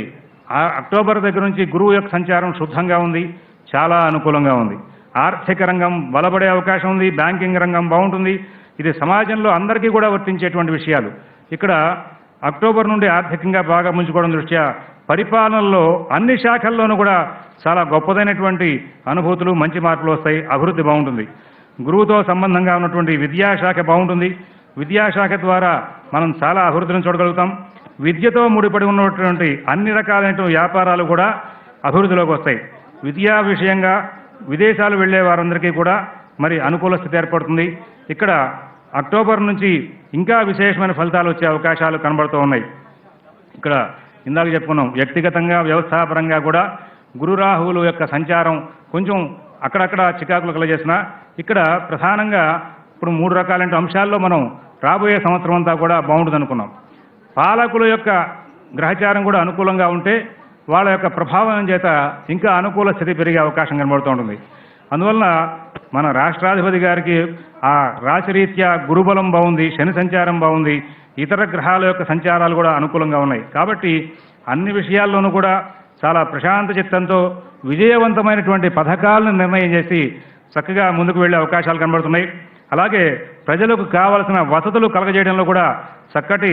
అక్టోబర్ దగ్గర నుంచి గురువు యొక్క సంచారం శుద్ధంగా ఉంది, చాలా అనుకూలంగా ఉంది. ఆర్థిక రంగం బలపడే అవకాశం ఉంది. బ్యాంకింగ్ రంగం బాగుంటుంది. ఇది సమాజంలో అందరికీ కూడా వర్తించేటువంటి విషయాలు. ఇక్కడ అక్టోబర్ నుండి ఆర్థికంగా బాగా ముంచుకోవడం దృష్ట్యా పరిపాలనలో అన్ని శాఖల్లోనూ కూడా చాలా గొప్పదైనటువంటి అనుభూతులు, మంచి మార్పులు వస్తాయి. అభివృద్ధి బాగుంటుంది. గురువుతో సంబంధంగా ఉన్నటువంటి విద్యాశాఖ బాగుంటుంది. విద్యాశాఖ ద్వారా మనం చాలా అభివృద్ధిని చూడగలుగుతాం. విద్యతో ముడిపడి ఉన్నటువంటి అన్ని రకాలైనటువంటి వ్యాపారాలు కూడా అభివృద్ధిలోకి వస్తాయి. విద్యా విషయంగా విదేశాలు వెళ్లే వారందరికీ కూడా మరి అనుకూల స్థితి ఏర్పడుతుంది. ఇక్కడ అక్టోబర్ నుంచి ఇంకా విశేషమైన ఫలితాలు వచ్చే అవకాశాలు కనబడుతూ ఉన్నాయి. ఇక్కడ ఇందాక చెప్పుకున్నాం, వ్యక్తిగతంగా వ్యవస్థాపరంగా కూడా గురు రాహువుల యొక్క సంచారం కొంచెం అక్కడక్కడ చికాకులు కలగజేసిన ఇక్కడ ప్రధానంగా ఇప్పుడు 3 రకాలైన అంశాల్లో మనం రాబోయే సంవత్సరం అంతా కూడా బాగుంటుంది అనుకున్నాం. పాలకుల యొక్క గ్రహచారం కూడా అనుకూలంగా ఉంటే వాళ్ళ యొక్క ప్రభావం చేత ఇంకా అనుకూల స్థితి పెరిగే అవకాశం కనబడుతూ ఉంటుంది. అందువలన మన రాష్ట్రాధిపతి గారికి ఆ రాశిరీత్యా గురుబలం బాగుంది, శని సంచారం బాగుంది, ఇతర గ్రహాల యొక్క సంచారాలు కూడా అనుకూలంగా ఉన్నాయి. కాబట్టి అన్ని విషయాల్లోనూ కూడా చాలా ప్రశాంత చిత్తంతో విజయవంతమైనటువంటి పథకాలను నిర్ణయం చేసి చక్కగా ముందుకు వెళ్ళే అవకాశాలు కనబడుతున్నాయి. అలాగే ప్రజలకు కావలసిన వసతులు కలగజేయడంలో కూడా చక్కటి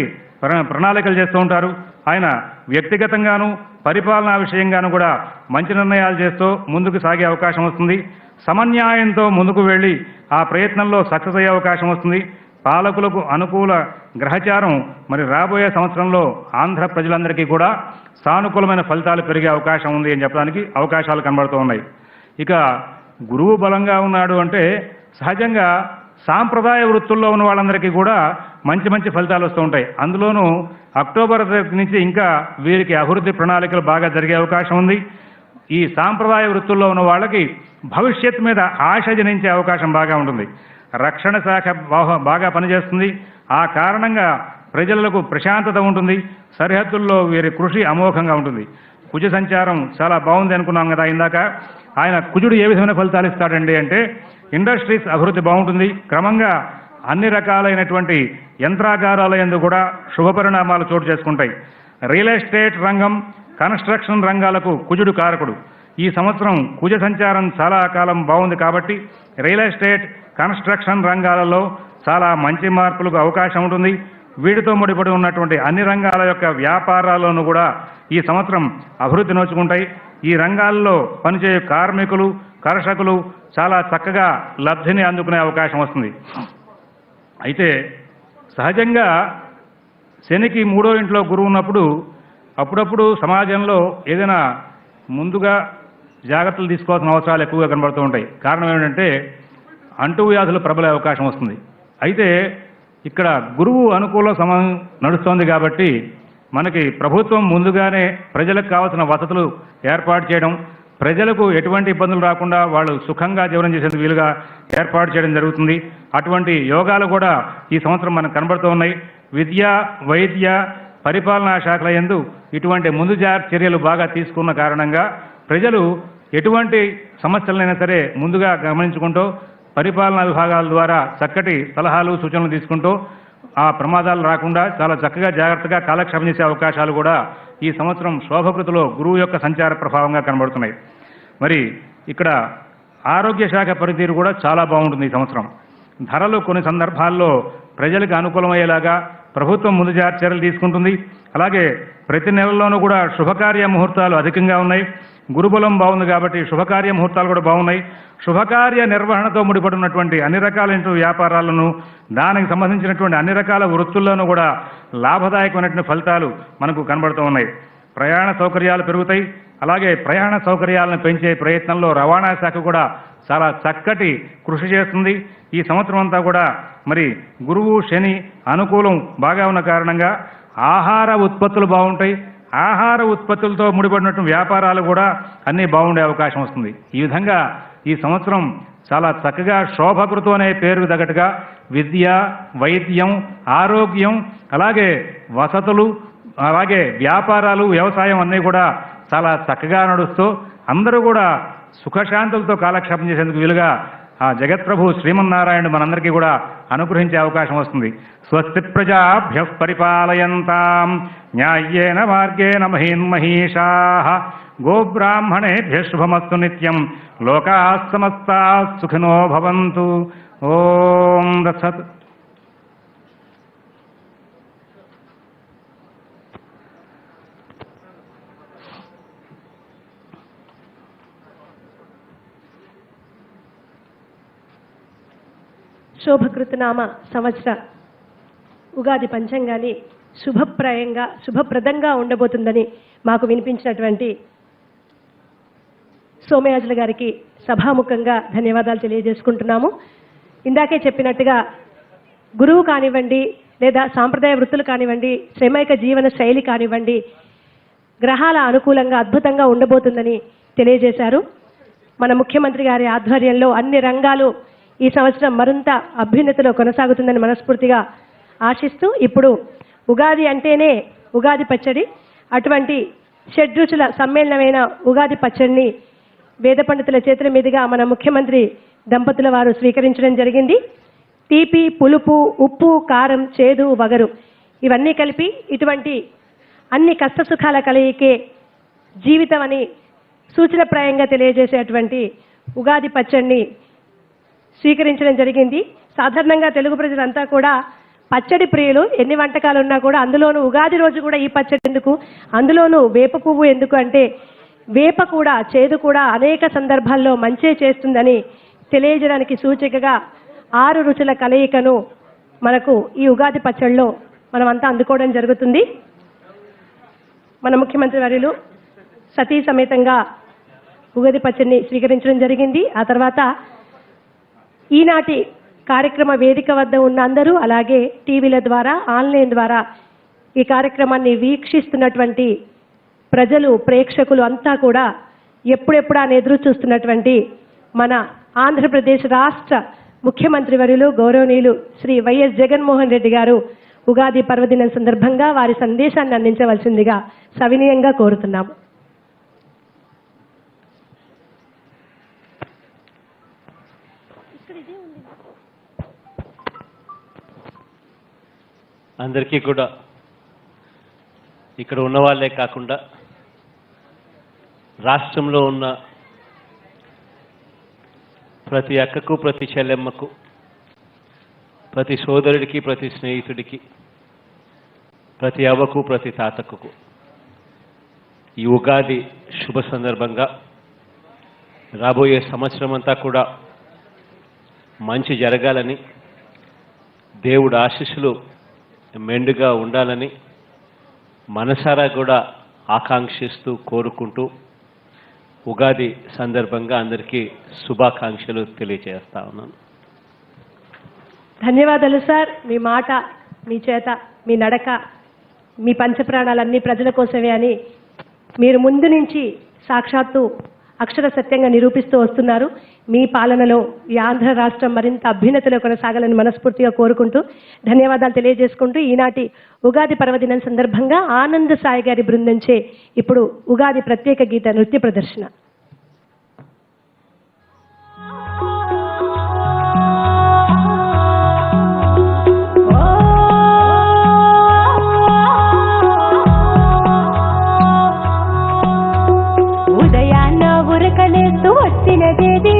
ప్రణాళికలు చేస్తూ ఉంటారు. ఆయన వ్యక్తిగతంగాను పరిపాలనా విషయంగాను కూడా మంచి నిర్ణయాలు చేస్తూ ముందుకు సాగే అవకాశం వస్తుంది. సమన్యాయంతో ముందుకు వెళ్ళి ఆ ప్రయత్నంలో సక్సెస్ అయ్యే అవకాశం వస్తుంది. పాలకులకు అనుకూల గ్రహచారం మరి రాబోయే సంవత్సరంలో ఆంధ్ర ప్రజలందరికీ కూడా సానుకూలమైన ఫలితాలు పెరిగే అవకాశం ఉంది అని చెప్పడానికి అవకాశాలు కనబడుతూ ఉన్నాయి. ఇక గురువు బలంగా ఉన్నాడు అంటే సహజంగా సాంప్రదాయ వృత్తుల్లో ఉన్న వాళ్ళందరికీ కూడా మంచి మంచి ఫలితాలు వస్తూ ఉంటాయి. అందులోనూ అక్టోబర్ నుంచి ఇంకా వీరికి అభివృద్ధి ప్రణాళికలు బాగా జరిగే అవకాశం ఉంది. ఈ సాంప్రదాయ వృత్తుల్లో ఉన్న వాళ్ళకి భవిష్యత్తు మీద ఆశ జనించే అవకాశం బాగా ఉంటుంది. రక్షణ శాఖ బాగా పనిచేస్తుంది. ఆ కారణంగా ప్రజలకు ప్రశాంతత ఉంటుంది. సరిహద్దుల్లో వీరి కృషి అమోఘంగా ఉంటుంది. కుజ సంచారం చాలా బాగుంది అనుకున్నాం కదా ఇందాక. ఆయన కుజుడు ఏ విధమైన ఫలితాలు ఇస్తాడండి అంటే ఇండస్ట్రీస్ అభివృద్ధి బాగుంటుంది. క్రమంగా అన్ని రకాలైనటువంటి యంత్రాగారాల యందు కూడా శుభ పరిణామాలు చోటు చేసుకుంటాయి. రియల్ ఎస్టేట్ రంగం, కన్స్ట్రక్షన్ రంగాలకు కుజుడు కారకుడు. ఈ సంవత్సరం కుజ సంచారం చాలా కాలం బాగుంది కాబట్టి రియల్ ఎస్టేట్, కన్స్ట్రక్షన్ రంగాలలో చాలా మంచి మార్పులకు అవకాశం ఉంటుంది. వీటితో ముడిపడి ఉన్నటువంటి అన్ని రంగాల యొక్క వ్యాపారాల్లోనూ కూడా ఈ సంవత్సరం అభివృద్ధి నోచుకుంటాయి. ఈ రంగాల్లో పనిచేయు కార్మికులు, కర్షకులు చాలా చక్కగా లబ్ధిని అందుకునే అవకాశం వస్తుంది. అయితే సహజంగా శనికి 3వ ఇంట్లో గురువు ఉన్నప్పుడు అప్పుడప్పుడు సమాజంలో ఏదైనా ముందుగా జాగ్రత్తలు తీసుకోవాల్సిన అవసరాలు ఎక్కువగా కనబడుతూ ఉంటాయి. కారణం ఏమిటంటే అంటువ్యాధులు ప్రబలే అవకాశం వస్తుంది. అయితే ఇక్కడ గురువు అనుకూల సమయం నడుస్తోంది కాబట్టి మనకి ప్రభుత్వం ముందుగానే ప్రజలకు కావాల్సిన వసతులు ఏర్పాటు చేయడం, ప్రజలకు ఎటువంటి ఇబ్బందులు రాకుండా వాళ్ళు సుఖంగా జీవనం చేసేందుకు వీలుగా ఏర్పాటు చేయడం జరుగుతుంది. అటువంటి యోగాలు కూడా ఈ సంవత్సరం మనకు కనబడుతూ ఉన్నాయి. విద్య, వైద్య, పరిపాలనా శాఖల యందు ఇటువంటి ముందు చర్యలు బాగా తీసుకున్న కారణంగా ప్రజలు ఎటువంటి సమస్యలైనా సరే ముందుగా గమనించుకుంటూ పరిపాలనా విభాగాల ద్వారా చక్కటి సలహాలు సూచనలు తీసుకుంటూ ఆ ప్రమాదాలు రాకుండా చాలా చక్కగా జాగ్రత్తగా కాలక్షేపం చేసే అవకాశాలు కూడా ఈ సంవత్సరం శోభకృతిలో గురువు యొక్క సంచార ప్రభావంగా కనబడుతున్నాయి. మరి ఇక్కడ ఆరోగ్య శాఖ పనితీరు కూడా చాలా బాగుంటుంది ఈ సంవత్సరం. ధరలు కొన్ని సందర్భాల్లో ప్రజలకు అనుకూలమయ్యేలాగా ప్రభుత్వం ముందు చర్యలు తీసుకుంటుంది. అలాగే ప్రతి నెలలోనూ కూడా శుభకార్య ముహూర్తాలు అధికంగా ఉన్నాయి. గురుబలం బాగుంది కాబట్టి శుభకార్య ముహూర్తాలు కూడా బాగున్నాయి. శుభకార్య నిర్వహణతో ముడిపడినటువంటి అన్ని రకాలైనటువంటి వ్యాపారాలను, దానికి సంబంధించినటువంటి అన్ని రకాల వృత్తుల్లోనూ కూడా లాభదాయకమైనటువంటి ఫలితాలు మనకు కనబడుతూ ఉన్నాయి. ప్రయాణ సౌకర్యాలు పెరుగుతాయి. అలాగే ప్రయాణ సౌకర్యాలను పెంచే ప్రయత్నంలో రవాణా శాఖ కూడా చాలా చక్కటి కృషి చేస్తుంది. ఈ సంవత్సరం అంతా కూడా మరి గురువు శని అనుకూలం బాగా ఉన్న కారణంగా ఆహార ఉత్పత్తులు బాగుంటాయి. ఆహార ఉత్పత్తులతో ముడిపడినటువంటి వ్యాపారాలు కూడా అన్నీ బాగుండే అవకాశం వస్తుంది. ఈ విధంగా ఈ సంవత్సరం చాలా చక్కగా శోభకృతం అనే పేరుకు తగ్గట్టుగా విద్య, వైద్యం, ఆరోగ్యం, అలాగే వసతులు, అలాగే వ్యాపారాలు, వ్యవసాయం అన్నీ కూడా చాలా చక్కగా నడుస్తూ అందరూ కూడా సుఖశాంతులతో కాలక్షేపం చేసేందుకు వీలుగా ఆ జగత్ప్రభు శ్రీమన్నారాయణుడు మనందరికీ కూడా అనుగ్రహించే అవకాశం వస్తుంది. స్వస్తి ప్రజాభ్య పరిపాలయంతాం న్యాయేన మార్గేణ మహీన్మహీషాః గోబ్రాహ్మణేభ్య శుభమస్తు నిత్యం లోకాః సమస్తాః సుఖినో భవంతు. ఓం దత్సత్. శోభకృతనామ సంవత్సర ఉగాది పంచాంగాన్ని శుభప్రదంగా ఉండబోతుందని మాకు వినిపించినటువంటి సోమయాజుల గారికి సభాముఖంగా ధన్యవాదాలు తెలియజేసుకుంటున్నాము. ఇందాకే చెప్పినట్టుగా గురువు కానివ్వండి, లేదా సాంప్రదాయ వృత్తులు కానివ్వండి, శ్రమైక జీవన శైలి కానివ్వండి, గ్రహాల అనుకూలంగా అద్భుతంగా ఉండబోతుందని తెలియజేశారు. మన ముఖ్యమంత్రి గారి ఆధ్వర్యంలో అన్ని రంగాలు ఈ సంవత్సరం మరింత అభ్యున్నతిలో కొనసాగుతుందని మనస్ఫూర్తిగా ఆశిస్తూ, ఇప్పుడు ఉగాది అంటేనే ఉగాది పచ్చడి, అటువంటి షడ్రుచుల సమ్మేళనమైన ఉగాది పచ్చడిని వేద పండితుల చేతుల మీదుగా మన ముఖ్యమంత్రి దంపతుల వారు స్వీకరించడం జరిగింది. తీపి, పులుపు, ఉప్పు, కారం, చేదు, వగరు ఇవన్నీ కలిపి ఇటువంటి అన్ని కష్టసుఖాల కలయికే జీవితం అని సూచనప్రాయంగా తెలియజేసేటువంటి ఉగాది పచ్చడిని స్వీకరించడం జరిగింది. సాధారణంగా తెలుగు ప్రజలంతా కూడా పచ్చడి ప్రియులు. ఎన్ని వంటకాలు ఉన్నా కూడా అందులోనూ ఉగాది రోజు కూడా ఈ పచ్చడి ఎందుకు, అందులోనూ వేప పువ్వు ఎందుకు అంటే వేప కూడా, చేదు కూడా అనేక సందర్భాల్లో మంచే చేస్తుందని తెలియజేయడానికి సూచికగా 6 రుచుల కలయికను మనకు ఈ ఉగాది పచ్చడిలో మనమంతా అందుకోవడం జరుగుతుంది. మన ముఖ్యమంత్రి వర్యులు సతీ సమేతంగా ఉగాది పచ్చడిని స్వీకరించడం జరిగింది. ఆ తర్వాత ఈనాటి కార్యక్రమ వేదిక వద్ద ఉన్న అందరూ, అలాగే టీవీల ద్వారా, ఆన్లైన్ ద్వారా ఈ కార్యక్రమాన్ని వీక్షిస్తున్నటువంటి ప్రజలు, ప్రేక్షకులు అంతా కూడా ఎప్పుడెప్పుడా ఎదురు చూస్తున్నటువంటి మన ఆంధ్రప్రదేశ్ రాష్ట్ర ముఖ్యమంత్రి వర్యులు గౌరవనీయులు శ్రీ వైఎస్ జగన్మోహన్ రెడ్డి గారు ఉగాది పర్వదినం సందర్భంగా వారి సందేశాన్ని అందించవలసిందిగా సవినయంగా కోరుతున్నాము. అందరికీ కూడా ఇక్కడ ఉన్న వాళ్ళే కాకుండా రాష్ట్రంలో ఉన్న ప్రతి అక్కకు, ప్రతి చెల్లెమ్మకు, ప్రతి సోదరుడికి, ప్రతి స్నేహితుడికి, ప్రతి అవ్వకు, ప్రతి తాతకు ఈ ఉగాది శుభ సందర్భంగా రాబోయే సంవత్సరం అంతా కూడా మంచి జరగాలని, దేవుడు ఆశీస్సులు మెండుగా ఉండాలని మనసారా కూడా ఆకాంక్షిస్తూ కోరుకుంటూ ఉగాది సందర్భంగా అందరికీ శుభాకాంక్షలు తెలియజేస్తా ఉన్నాను. ధన్యవాదాలు సార్. మీ మాట, మీ చేత, మీ నడక, మీ పంచప్రాణాలన్నీ ప్రజల కోసమే అని మీరు ముందు నుంచి సాక్షాత్తు అక్షర సత్యంగా నిరూపిస్తూ వస్తున్నారు. మీ పాలనలో ఈ ఆంధ్ర రాష్ట్రం మరింత అభ్యున్నతిలో కొనసాగాలని మనస్ఫూర్తిగా కోరుకుంటూ ధన్యవాదాలు తెలియజేసుకుంటూ ఈనాటి ఉగాది పర్వదినం సందర్భంగా ఆనంద్ సాయి గారి బృందంచే ఇప్పుడు ఉగాది ప్రత్యేక గీత నృత్య ప్రదర్శన. వచ్చినదేది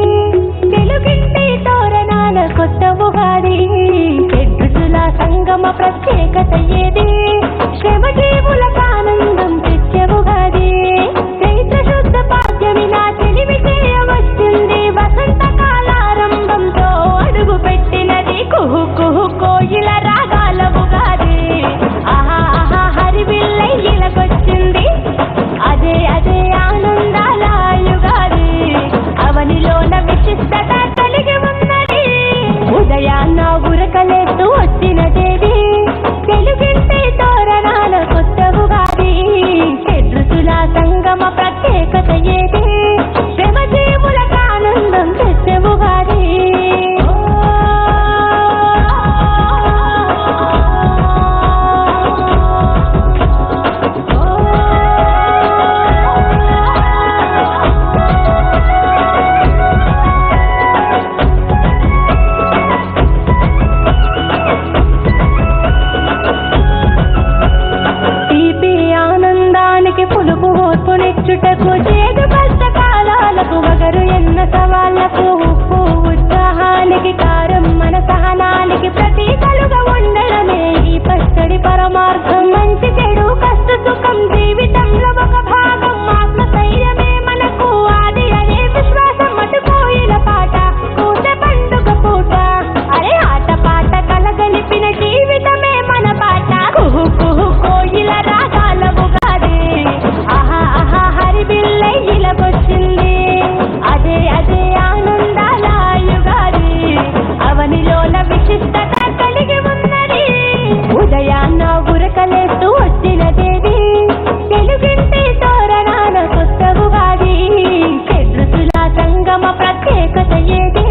తెలుగింటి తోరణాల కొత్త ఉగాది, చెడ్రుచుల సంగమ ప్రత్యేకత ఏది, శ్రమజీవులకు ఆనందం తెచ్చే ఉగాది, చైత్ర శుద్ధ పాద్యమి నా తెలివి చేయవచ్చింది, వసంత కాలారంభంతో అడుగు పెట్టినది కుహు కుహు కోయిల రాగాల ఉగాది, ఆహా ఆహా హరివిల్లై ఇలకొచ్చింది, అదే అదే ఆనందాల యుగాది, అవనిలోన విశిష్టత కలిగి ఉన్నది, ఉదయాన్న ఉరకలేస్తూ వచ్చినదేది, తెలుగింటి తోరణాల కొత్త ఉగాది, చెడ్రుచుల సంగమ ప్రత్యేకత ఏది, శ్రమజీవులకు ఆనందం తెచ్చే ఉగాది. పులుపు ఓర్పునిచ్చుటకు, చేదు కష్టకాలాలకు వగరు ఎన్న సవాళ్లకు, ఉప్పు ఉత్సాహానికి, కారం మన సహనానికి ప్రతీకలుగా ఉండడమే ఈ పచ్చడి పరమార్థం. మంచి చెడు కష్ట సుఖం జీవితంలో ఒక భాగం, ఆత్మస్థైర్యమే మనకు ఆది అనే విశ్వాసం, మటుపోయిన పాట కూత పండుగ పూట, అరే ఆట పాట కలగలిపిన జీవితమే మన పాట, కుహు కుహు కోయిల రాగాల ఉగాది, ఆహా ఆహా హరిబిల్లై ఇలకొచ్చింది, అదే అదే ఆనందాల యుగాది, అవనిలోన విశిష్టత కలిగి ఉన్నది, ఉదయాన్న ఉరకలేస్తూ వచ్చినదేది, తెలుగింటి తోరణాల కొత్త ఉగాది, చెడ్రుచుల సంగమ ప్రత్యేకత ఏది,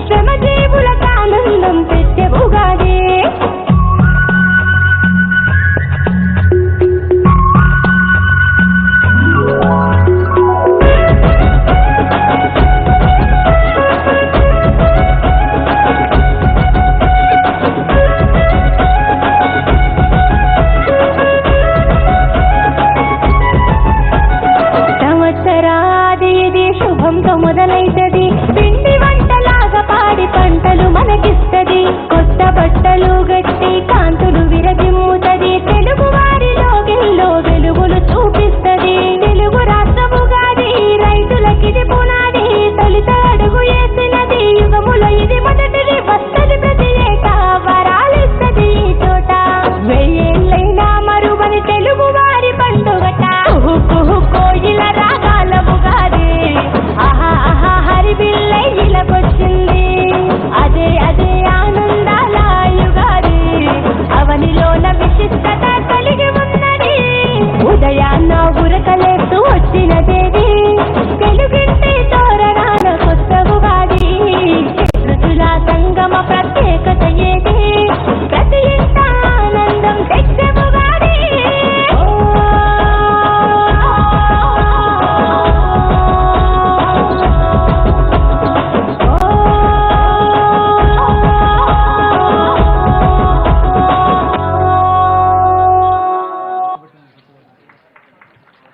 శ్రమజీవులకు ఆనందం తెచ్చే ఉగాది. సంవత్సరాది ఇది శుభంతో మొదలైతది, పిండి వంటలాగా పాడి పంటలు మనకిస్తది, కొత్త బట్టలు గట్టి కాంతులు విరజిమ్ముతది, తెలుగు వారి లోగిల్లో వెలుగులు చూపిస్తది, తెలుగు రాష్ట్రముగాది రైతులకిది పునాది, తొలిత అడుగు వేసినది యుగములో ఇది మొదటిది, వస్తది ప్రతి ఏటా వరాలిస్తది ఈ చోట, వెయ్యేళ్ళైనా మరువని తెలుగు వారి పండుగట, కుహు కుహు కోయిల రాగాల ఉగాది, ఆహా ఆహా హరిబిల్లై ఇలకొచ్చింది, అదే అదే ఆనందాల యుగాది, అవనిలోన విశిష్టత కలిగి ఉన్నది, ఉదయాన్న ఉరకలేస్తూ వచ్చినదేది, తెలుగింటి తోరణాల కొత్త ఉగాది, చెడ్రుచుల సంగమ ప్రత్యేకత ఏది, ప్రతి ఇంట ఆనందం తెచ్చే ఉగాది.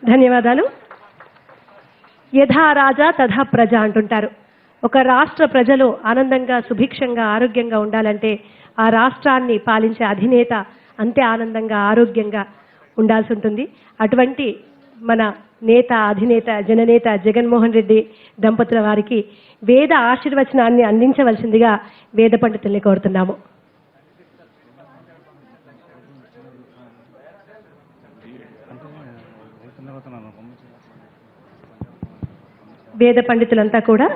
ధన్యవాదాలు. యథా రాజా తథా ప్రజ అంటుంటారు. ఒక రాష్ట్ర ప్రజలు ఆనందంగా, సుభిక్షంగా, ఆరోగ్యంగా ఉండాలంటే ఆ రాష్ట్రాన్ని పాలించే అధినేత అంతే ఆనందంగా, ఆరోగ్యంగా ఉండాల్సి ఉంటుంది. అటువంటి మన నేత, అధినేత, జననేత జగన్మోహన్ రెడ్డి దంపతుల వారికి వేద ఆశీర్వచనాన్ని అందించవలసిందిగా వేద పండితుల్ని కోరుతున్నాము. వేద పండితులంతా కూడా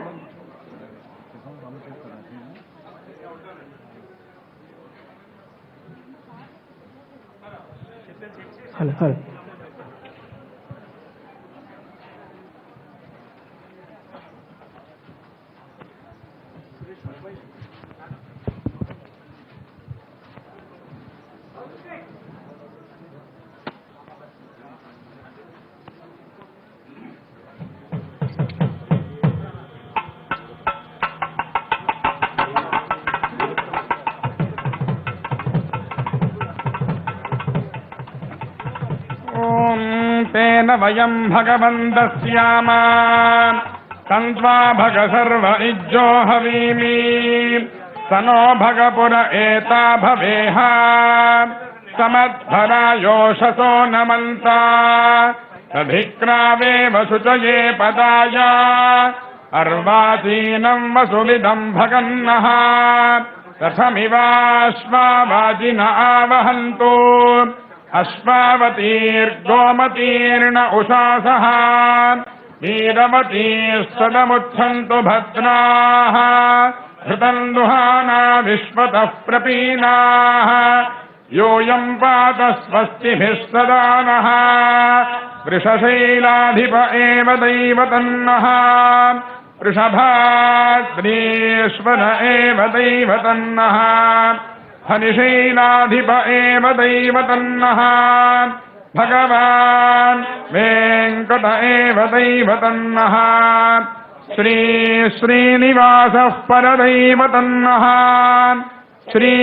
तेन वयं भगवन्तस्याम तन्त्वा भग सर्व इज्जो हवीमि सनो भगपुर एता भवेह समध्वरा योषसो नमन्ता तधिक्रावे वसुचये पदाय अर्वाचीनं वसुविदं भगन्नः रथमिवाश्वावाजिन आवहन्तु अश्वावतीर्गोमतीर्ण उषासः वीरवतीस्तदमुच्छन्तु भद्राः हृतम् दुहाना विश्वतः प्रपीनाः यूयम् पात स्वस्तिभिः सदा नः वृषशैलाधिप एव दैवतन्नः वृषभाद्रीश्वर एव दैवतन्नः हनिशैलाधिप एव दैवतन्नः भगवान् वेङ्कट एव दैवतन्नः श्री श्रीनिवासः परदैवतन्नः श्री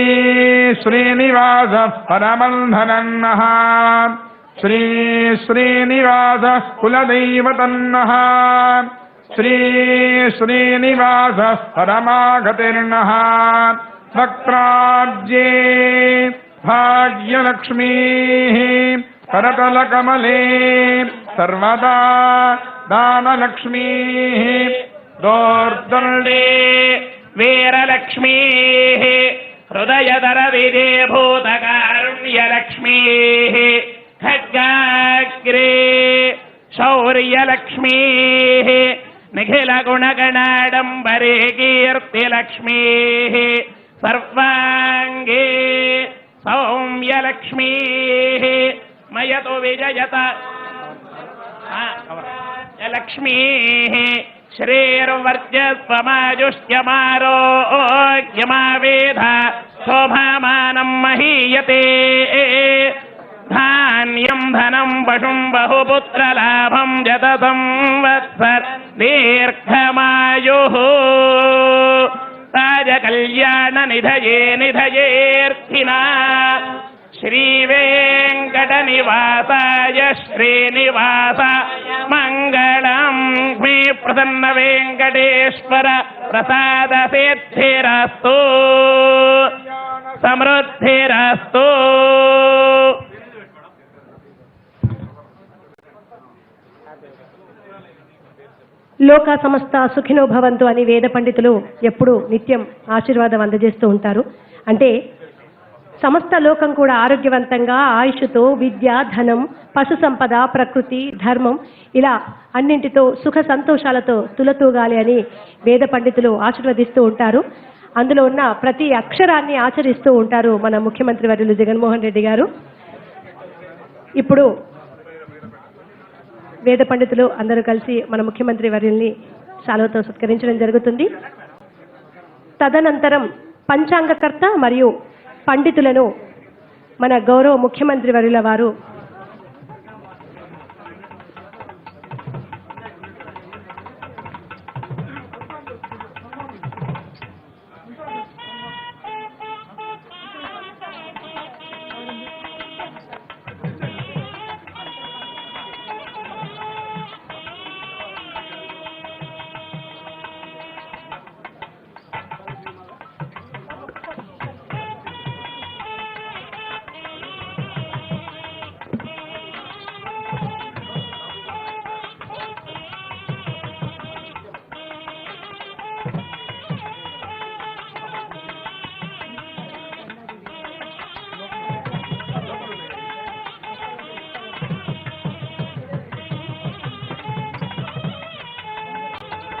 श्रीनिवासः परमन्धनन्नः श्री श्रीनिवासः कुलदैवतन्नः श्री श्रीनिवासः परमागतिर्नः वक्त्राब्जे भाग्यलक्ष्मीः करतलकमले सर्वदा दानलक्ष्मीः दोर्दण्डे वीरलक्ष्मीः हृदयदरविदे भूतकारुण्यलक्ष्मीः खड्गाग्रे शौर्यलक्ष्मीः निखिलगुणगणाडम्बरे कीर्तिलक्ष्मीः सर्वाङ्गे सौम्यलक्ष्मीः मयतु विजयत लक्ष्मीः श्रीर्वर्चस्वमाजुष्यमारोग्यमावेध शोभामानं महीयते धान्यं धनं पशुं बहुपुत्रलाभं जत संवत्सर दीर्घमायुः राजकल्याण निधये निधयेऽर्थिना श्रीवेङ्कटनिवासाय श्रीनिवास मङ्गलं मे प्रसन्न वेङ्कटेश्वर प्रसाद सिद्धिरस्तु समृद्धिरस्तु। లోక సమస్త సుఖినో భవంతు అని వేద పండితులు ఎప్పుడూ నిత్యం ఆశీర్వాదం అందజేస్తూ ఉంటారు. అంటే సమస్త లోకం కూడా ఆరోగ్యవంతంగా ఆయుష్తో విద్య, ధనం, పశు సంపద, ప్రకృతి, ధర్మం ఇలా అన్నింటితో సుఖ సంతోషాలతో తులతూగాలి అని వేద పండితులు ఆశీర్వదిస్తూ ఉంటారు. అందులో ఉన్న ప్రతి అక్షరాన్ని ఆచరిస్తూ ఉంటారు మన ముఖ్యమంత్రి వర్యులు జగన్మోహన్ రెడ్డి గారు. ఇప్పుడు వేద పండితులు అందరూ కలిసి మన ముఖ్యమంత్రి వర్యుల్ని శాలువతో సత్కరించడం జరుగుతుంది. తదనంతరం పంచాంగకర్త మరియు పండితులను మన గౌరవ ముఖ్యమంత్రి వర్యుల వారు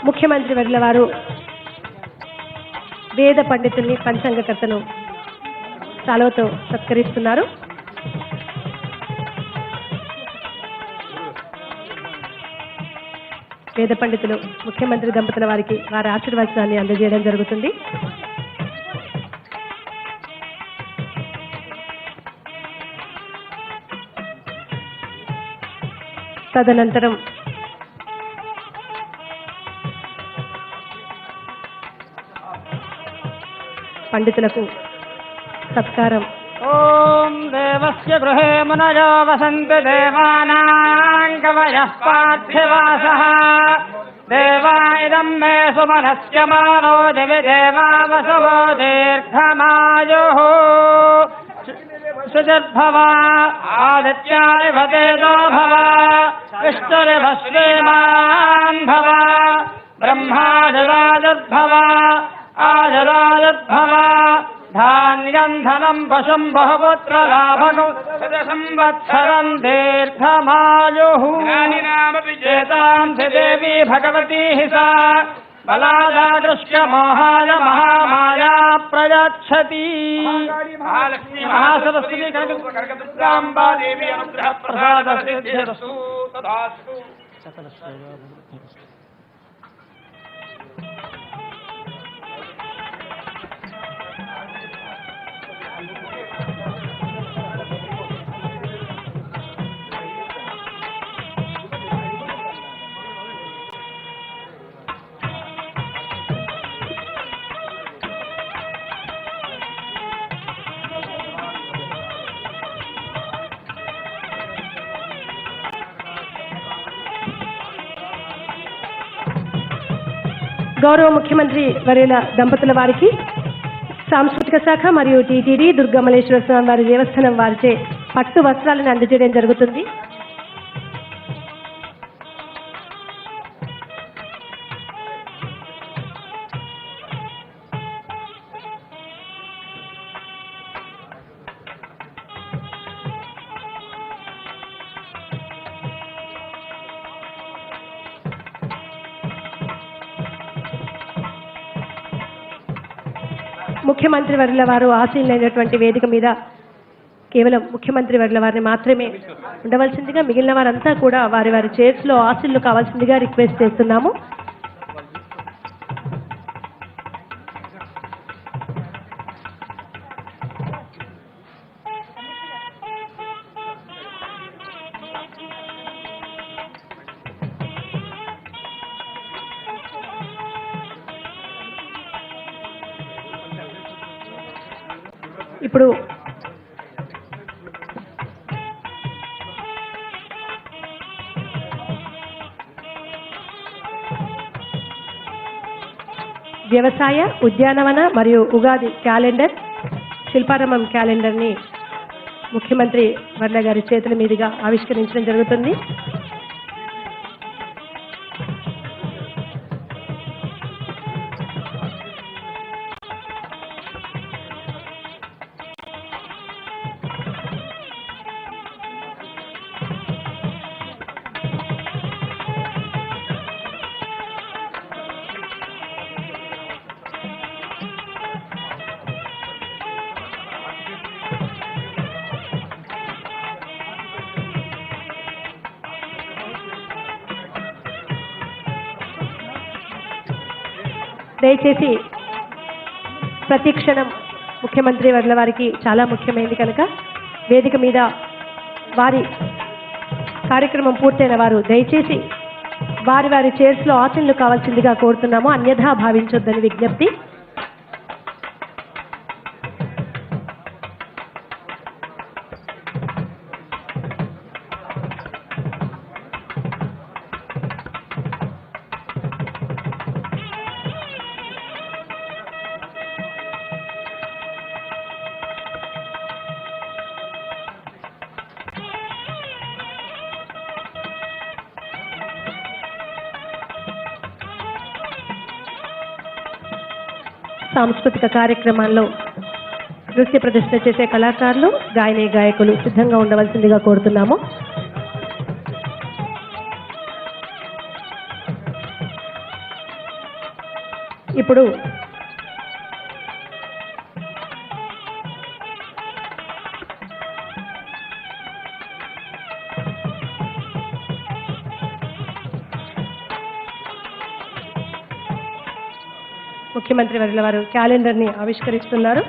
ముఖ్యమంత్రి వర్యుల వారు వేద పండితుల్ని పంచాంగకర్తను శాలువతో సత్కరిస్తున్నారు. వేద పండితులు ముఖ్యమంత్రి దంపతుల వారికి వారి ఆశీర్వచనాన్ని అందజేయడం జరుగుతుంది. తదనంతరం పండితులకు సత్కారం. ఓం దేవస్య గృహే మునయో వసంతి దేవానాం కవయః పార్థివాసః దేవాయిదం మే సుమనస్య మానో దివి దేవా వసవో దీర్ఘమాయుః సుజద్భవ ఆదిత్యాయ భతేజో భవ విష్ణురివ శ్రీమాన్ భవ బ్రహ్మాదిరాజద్భవ ఆదిరాజద్భవ ధాన్యం ధనం పశుం బహుపుత్ర లాభను సంవత్సరం దీర్ఘమాయుః చేతాం దేవీ భగవతీ హిసా బలాదాదృశ్య మోహాయ మహామాయా ప్రయచ్చతి. మహాసరస్వతి కనకదుర్గాంబా దేవి అనుగ్రహ ప్రసాద సిద్ధిరస్తు తదాస్తు. గౌరవ ముఖ్యమంత్రి వర్యుల దంపతుల వారికి సాంస్కృతిక శాఖ మరియు టీటీడీ దుర్గమలేశ్వర స్వామి వారి దేవస్థానం వారిచే పట్టు వస్త్రాలను అందజేయడం జరుగుతుంది. ముఖ్యమంత్రి వర్యుల వారు ఆశీనులైనటువంటి వేదిక మీద కేవలం ముఖ్యమంత్రి వర్యుల వారిని మాత్రమే ఉండవలసిందిగా, మిగిలిన వారంతా కూడా వారి వారి చైర్స్ లో ఆశీనులు కావాల్సిందిగా రిక్వెస్ట్ చేస్తున్నాము. ఇప్పుడు వ్యవసాయ, ఉద్యానవన మరియు ఉగాది క్యాలెండర్, శిల్పారామం క్యాలెండర్ని ముఖ్యమంత్రి వర్యుల గారి చేతుల మీదుగా ఆవిష్కరించడం జరుగుతుంది. దయచేసి ప్రతి క్షణం ముఖ్యమంత్రి వర్యుల వారికి చాలా ముఖ్యమైనది కనుక వేదిక మీద వారి కార్యక్రమం పూర్తయిన వారు దయచేసి వారి వారి చైర్స్ లో ఆసీనులు కావాల్సిందిగా కోరుతున్నాము. అన్యథా భావించొద్దని విజ్ఞప్తి. సాంస్కృతిక కార్యక్రమాల్లో నృత్య ప్రదర్శన చేసే కళాకారులు, గాయని గాయకులు సిద్ధంగా ఉండవలసిందిగా కోరుతున్నాము. ఇప్పుడు ముఖ్యమంత్రి వర్యుల వారు క్యాలెండర్ని ఆవిష్కరిస్తున్నారు.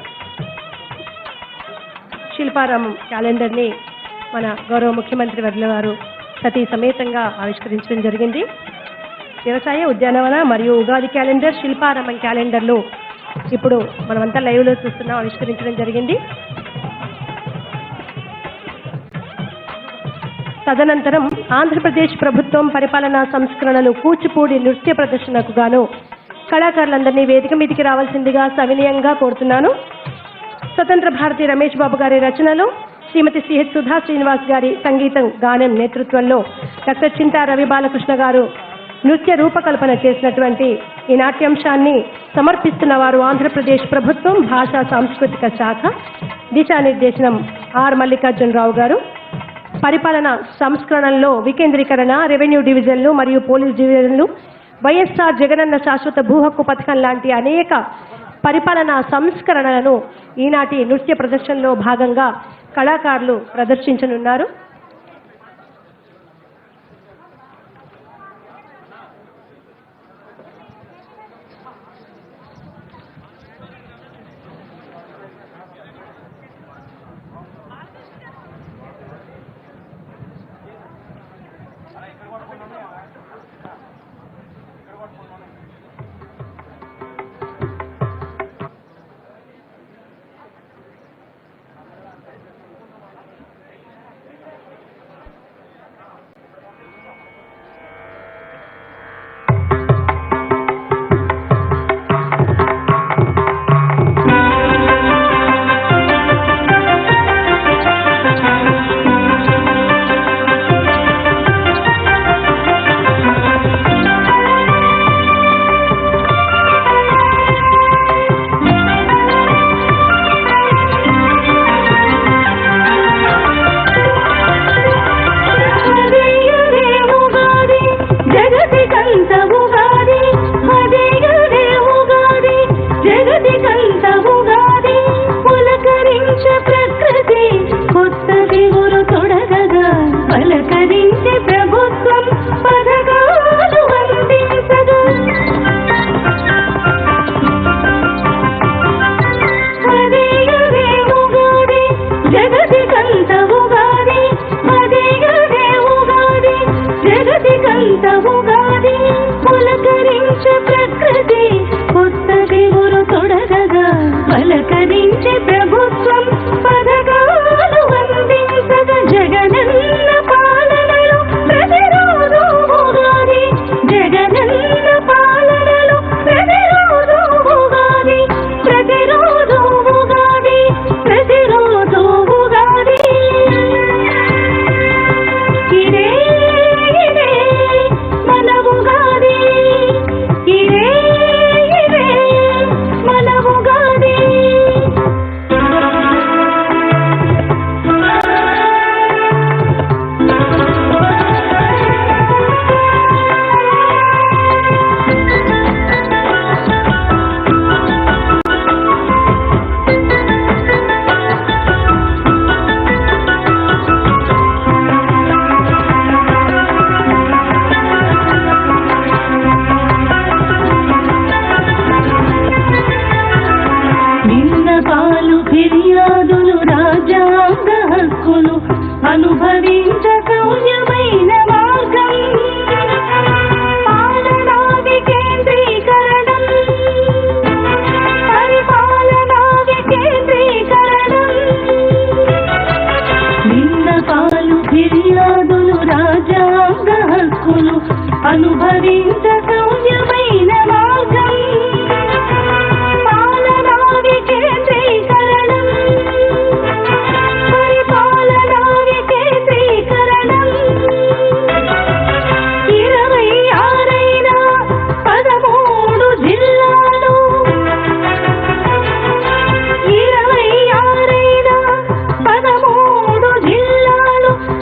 శిల్పారామం క్యాలెండర్ని మన గౌరవ ముఖ్యమంత్రి వర్యుల వారు సతీ సమేతంగా ఆవిష్కరించడం జరిగింది. వ్యవసాయ, ఉద్యానవన మరియు ఉగాది క్యాలెండర్, శిల్పారామం క్యాలెండర్లు ఇప్పుడు మనమంతా లైవ్లో చూస్తున్నాం, ఆవిష్కరించడం జరిగింది. తదనంతరం ఆంధ్రప్రదేశ్ ప్రభుత్వం పరిపాలనా సంస్కరణలు కూచిపూడి నృత్య ప్రదర్శనకు గాను కళాకారులందరినీ వేదిక మీదికి రావాల్సిందిగా సవినయంగా కోరుతున్నాను. స్వతంత్ర భారతి రమేష్ బాబు గారి రచనలు, శ్రీమతి సిహెచ్ సుధా శ్రీనివాస్ గారి సంగీతం గానం నేతృత్వంలో డాక్టర్ చింతా రవి బాలకృష్ణ గారు నృత్య రూపకల్పన చేసినటువంటి ఈ నాట్యాంశాన్ని సమర్పిస్తున్న వారు ఆంధ్రప్రదేశ్ ప్రభుత్వం భాషా సాంస్కృతిక శాఖ, దిశానిర్దేశనం ఆర్ మల్లికార్జునరావు గారు. పరిపాలన సంస్కరణల్లో వికేంద్రీకరణ, రెవెన్యూ డివిజన్లు మరియు పోలీస్ డివిజన్లు, వైఎస్ఆర్ జగనన్న శాశ్వత భూ హక్కు పథకం లాంటి అనేక పరిపాలనా సంస్కరణలను ఈనాటి నృత్య ప్రదర్శనలో భాగంగా కళాకారులు ప్రదర్శించనున్నారు.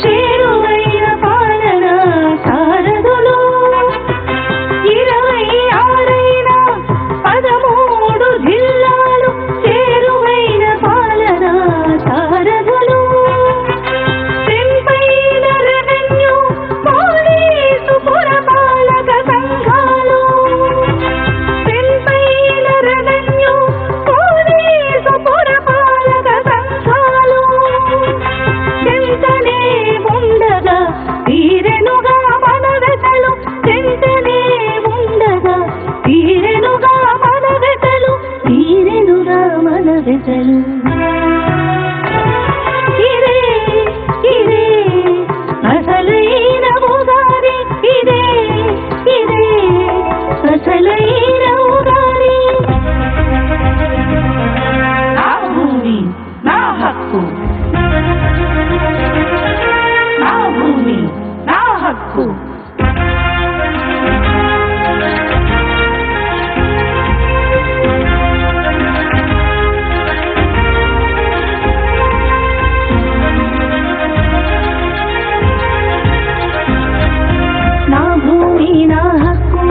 చేరువైన పాలన సారథులు 20 హక్కు, నా భూమి నా హక్కు. నా భూమి నా హక్కు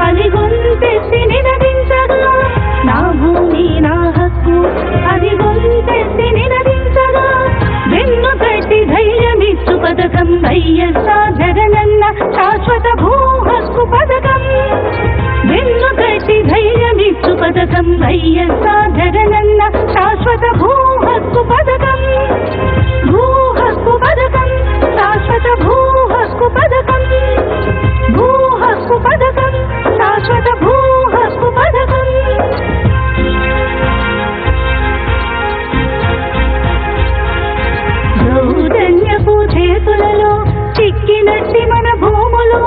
అది గొంతెత్తి నినదించగా, నా భూమి నా హక్కు అది గొంతెత్తి నినదించగా, వెన్ను తట్టి ధైర్యమిచ్చు పథకం వైఎస్ఆర్ జగనన్న శాశ్వత భూ హక్కు పథకం. వెన్ను తట్టి ధైర్యమిచ్చు పథకం వైఎస్ఆర్ జగనన్న శాశ్వత భూ హక్కు పథకం. భూ హక్కు పథకం శాశ్వత భూ హక్కు పథకం. భూ హక్కు పథకం శాశ్వత భూ హక్కు పథకం. దౌర్జన్యపు చేతులలో చిక్కినట్టి మన భూములు,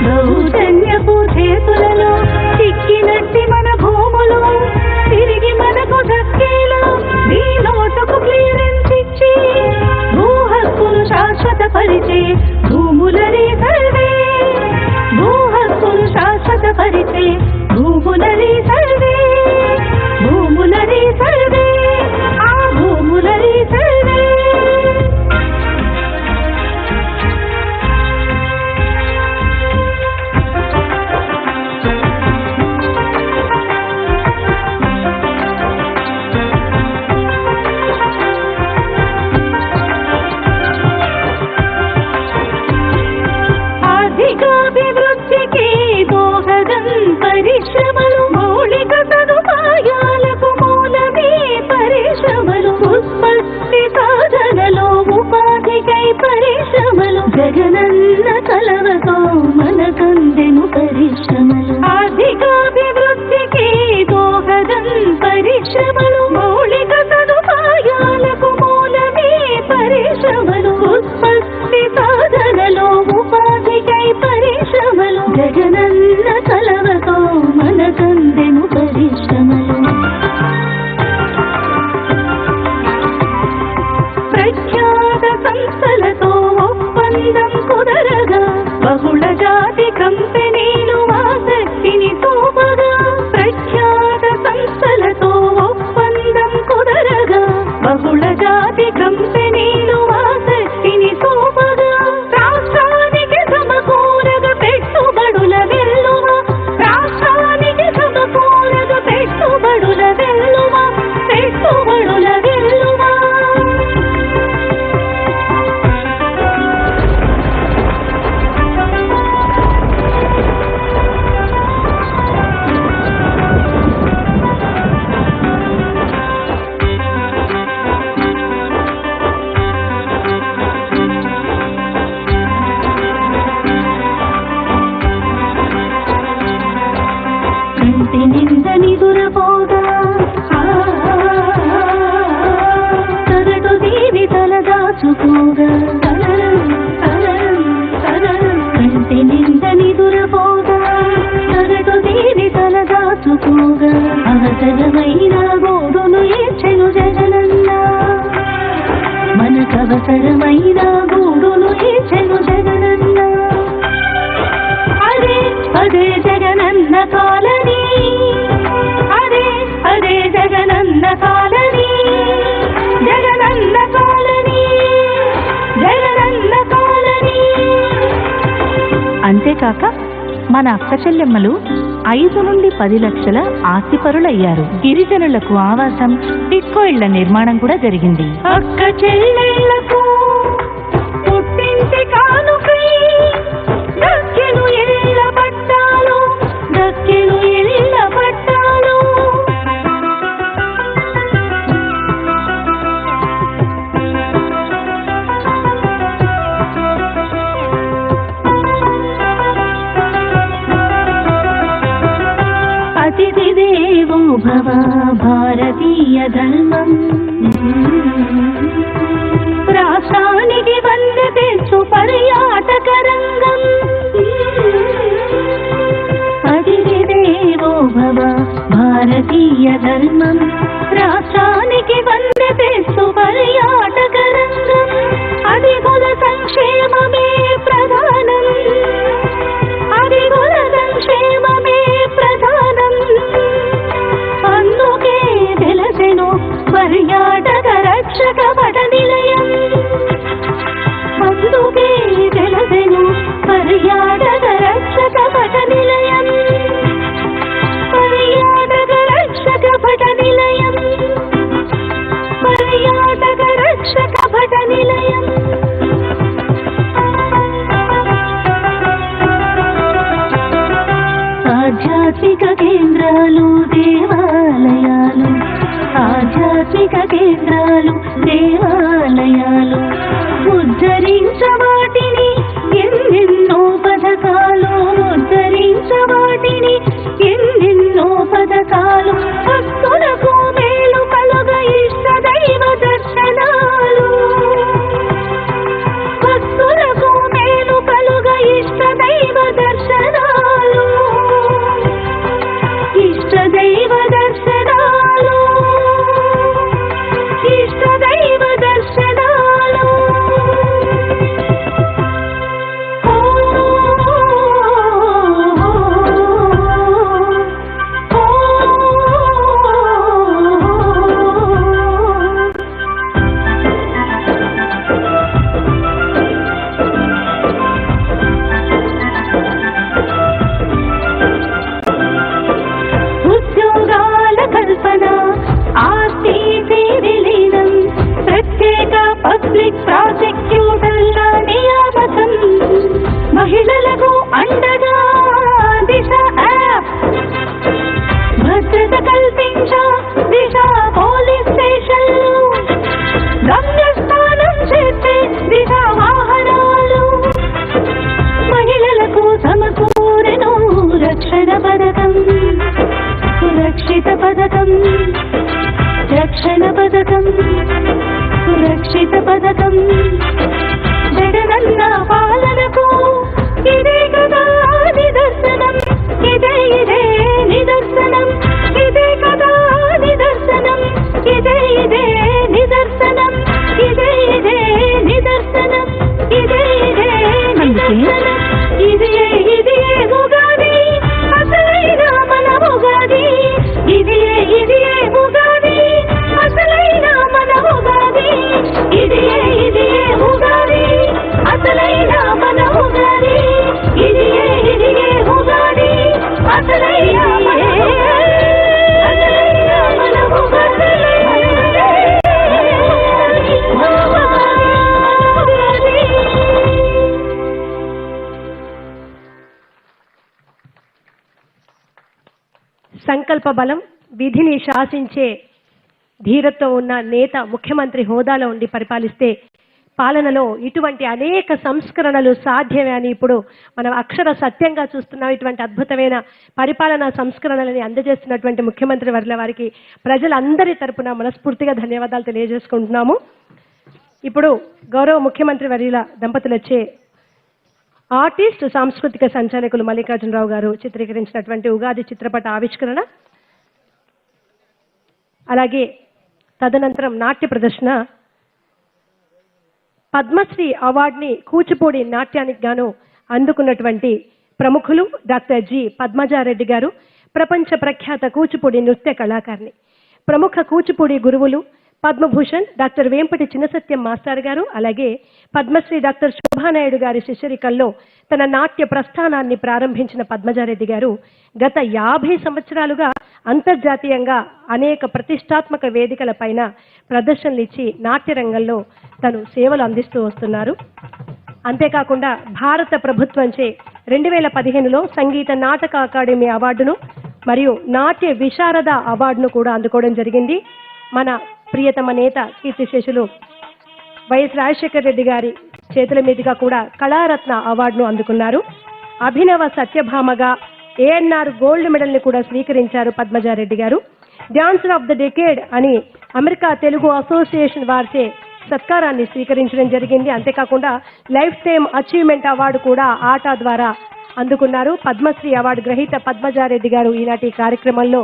దౌర్జన్యపు చేతులలో చిక్కినట్టి మన భూములు తిరిగి మనకు దక్కేలా నీ నోటుకు క్లియరెన్స్ ఇచ్చి భూ హక్కును శాశ్వత పరిచే భూములనే సర్వే. భూ హక్కును శాశ్వత పరిచే భూములనే సర్వే. భూములనే సర్వే, ఆ భూములనే సర్వే. ఆర్థికాభివృద్ధికి దోహదం పరిశ్రమలు, మౌలిక సదుపాయాలకు మూలమే పరిశ్రమలు, ఉత్పత్తి సాధనలో ఉపాధికై పరిశ్రమలు, జగనన్న కలవతో మనకందెను పరిశ్రమలు. ఆర్థికాభివృద్ధికి దోహదం పరిశ్రమలు, మౌలిక సదుపాయాలకు మూలమే పరిశ్రమలు, ఉత్పత్తి సాధనలో ఉపాధికై పరిశ్రమలు, జగనన్న కలవతో మనకందెను పరిశ్రమలు. ప్రఖ్యాత సంస్థలతో ఒప్పందం కుదరగా, బహుళ జాతి కంపెనీలు ఆసక్తిని చూపగా, ప్రఖ్యాత సంస్థలతో ఒప్పందం కుదరగా, బహుళ జాతి కంపెనీలు ఆసక్తిని చూపగా, రాష్ట్రానికి సమకూరగా పెట్టుబడుల వెల్లువ, రాష్ట్రానికి సమకూరగా పెట్టుబడుల వెల్లువ, పెట్టుబడుల వెల్లువ. కంటి నింద నిదురపోగా, సగటు దీవి తల దాచుకోగా, కంటి నింద నిదురపోగా, సగటు దీవి తల దాచుకోగా, అవసరమైన గోడును ఇచ్చెను జగనన్న, మనకవసరమైన గూడును ఇచ్చెను జగనన్న. అదే అదే జగనన్న కాలనీ, అదే అదే Jagananna colony, Jagananna colony, Jagananna colony. అంతేకాక మన అక్క చెల్లెమ్మలు 5 నుండి 10 లక్షల ఆస్తిపరులయ్యారు. గిరిజనులకు ఆవాసం, టిక్కో ఇళ్ల నిర్మాణం కూడా జరిగింది. అక్క చెల్లెళ్లకు పుట్టింటి కానుకై దక్కెను ఇళ్ల పట్టాలు, దక్కెను ఇళ్ల పట్టాలు. అతిథి దేవో భవ భారతీయ ధర్మం, రాష్ట్రానికి వన్నె తెచ్చు పర్యాటక రంగం. అతిథి దేవో భవ భారతీయ ధర్మం రాష్ట్రానికి వన్నె తెచ్చు పర్యాటక రంగం అధికుల సంక్షేమమే ప్రధానం అధికుల సంక్షేమమే ప్రధానం అందుకే వెలసెను పర్యాటక రక్షక పట నిలయం అందుకే వెలసెను పర్యాటక రక్షక పట నిలయం పర్యాటక రక్షక పట నిలయం పర్యాటక రక్షక పట నిలయం ఆధ్యాత్మిక కేంద్రాలు దేవాలయాలు ఆధ్యాత్మిక కేంద్రాలు దేవాలయాలు ఉద్ధరించ వాటిని ఎన్నెన్నో పథకాలు ఉద్ధరించ వాటిని ఎన్నెన్నో పథకాలు భక్తులకు మేలు కలుగ ఇష్ట దైవ దర్శనాలు భక్తులకు మేలు కలుగ ఇష్ట దైవ దర్శనాలు ఇష్ట దైవ దర్శనాలు ఇష్ట దైవ దర్శనాలు ఉద్యోగాల కల్పన ఆర్టీసీ విలీనం ప్రత్యేక పబ్లిక్ ప్రాసిక్యూటర్ల నియామకం మహిళలకు అండగా దిశ యాప్ భద్రత కల్పించ దిశ పోలీస్ స్టేషన్లు గమ్యస్థానం చేసే దిశ వాహనాలు మహిళలకు సమకూరెను రక్షణ పథకం సురక్షిత పథకం రక్షణ పథకం సురక్షిత పథకం జగనన్న పాలనకు ఇదే కదా నిదర్శనం ఇదే ఇదే నిదర్శనం ఇదే కదా నిదర్శనం ఇదే ఇదే నిదర్శనం ఇదే ఇదే నిదర్శనం ఇదే ఇదే నిదర్శనం ఇదే ఇదే ఉగాది అసలైన మన ఉగాది ఇదే ఇదే ఉగాది అసలైన మన ఉగాది ఇదే ఇదే ఉగాది అసలైన మన ఉగాది ఇదే ఇదే ఉగాది అసలైన మన అసలైన మన ఉగాది సంకల్ప బలం విధిని శాసించే ధీరత్వం ఉన్న నేత ముఖ్యమంత్రి హోదాలో ఉండి పరిపాలిస్తే పాలనలో ఇటువంటి అనేక సంస్కరణలు సాధ్యమే అని ఇప్పుడు మనం అక్షర సత్యంగా చూస్తున్నాం. ఇటువంటి అద్భుతమైన పరిపాలనా సంస్కరణలని అందజేస్తున్నటువంటి ముఖ్యమంత్రి వర్ల వారికి ప్రజలందరి తరపున మనస్ఫూర్తిగా ధన్యవాదాలు తెలియజేసుకుంటున్నాము. ఇప్పుడు గౌరవ ముఖ్యమంత్రి వర్యుల దంపతులచ్చే ఆర్టిస్ట్ సాంస్కృతిక సంచాలకులు మల్లికార్జునరావు గారు చిత్రీకరించినటువంటి ఉగాది చిత్రపట ఆవిష్కరణ, అలాగే తదనంతరం నాట్య ప్రదర్శన, పద్మశ్రీ అవార్డుని కూచిపూడి నాట్యానికి గాను అందుకున్నటువంటి ప్రముఖులు డాక్టర్ జి పద్మజారెడ్డి గారు, ప్రపంచ ప్రఖ్యాత కూచిపూడి నృత్య కళాకారిణి, ప్రముఖ కూచిపూడి గురువులు పద్మభూషణ్ డాక్టర్ వేంపటి చిన్నసత్యం మాస్టర్ గారు, అలాగే పద్మశ్రీ డాక్టర్ శోభానాయుడు గారి శిష్యరికల్లో తన నాట్య ప్రస్థానాన్ని ప్రారంభించిన పద్మజారెడ్డి గారు గత 50 సంవత్సరాలుగా అంతర్జాతీయంగా అనేక ప్రతిష్టాత్మక వేదికల పైన ప్రదర్శనలు ఇచ్చి నాట్య రంగంలో తను సేవలు అందిస్తూ వస్తున్నారు. అంతేకాకుండా భారత ప్రభుత్వంచే 2015లో సంగీత నాటక అకాడమీ అవార్డును మరియు నాట్య విశారద అవార్డును కూడా అందుకోవడం జరిగింది. మన ప్రియతమ నేత కీర్తిశేషులు వైఎస్ రాజశేఖర రెడ్డి గారి చేతుల మీదుగా కూడా కళారత్న అవార్డును అందుకున్నారు. అభినవ సత్యభామగా ఏఎన్ఆర్ గోల్డ్ మెడల్ ని కూడా స్వీకరించారు పద్మజారెడ్డి గారు. డాన్సర్ ఆఫ్ ద డెకేడ్ అని అమెరికా తెలుగు అసోసియేషన్ వారిచే సత్కారాన్ని స్వీకరించడం జరిగింది. అంతేకాకుండా లైఫ్ టైమ్ అచీవ్మెంట్ అవార్డు కూడా ఆట ద్వారా అందుకున్నారు. పద్మశ్రీ అవార్డు గ్రహీత పద్మజారెడ్డి గారు ఈనాటి కార్యక్రమంలో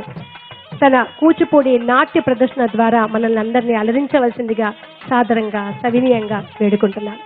తన కూచిపూడి నాట్య ప్రదర్శన ద్వారా మనల్ని అందరినీ అలరించవలసిందిగా సాదరంగా సవినీయంగా వేడుకుంటున్నాను.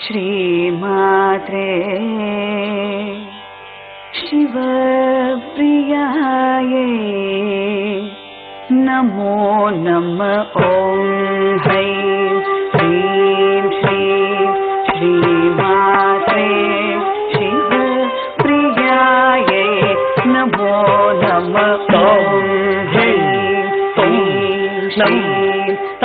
श्रीमात्रे शिवप्रियाये नमो नमः। ॐ ह्रीं श्रीं श्रीं श्रीमात्रे शिवप्रियाये नमो नमः। ॐ ह्रीं श्रीं श्रीं श्रीमात्रे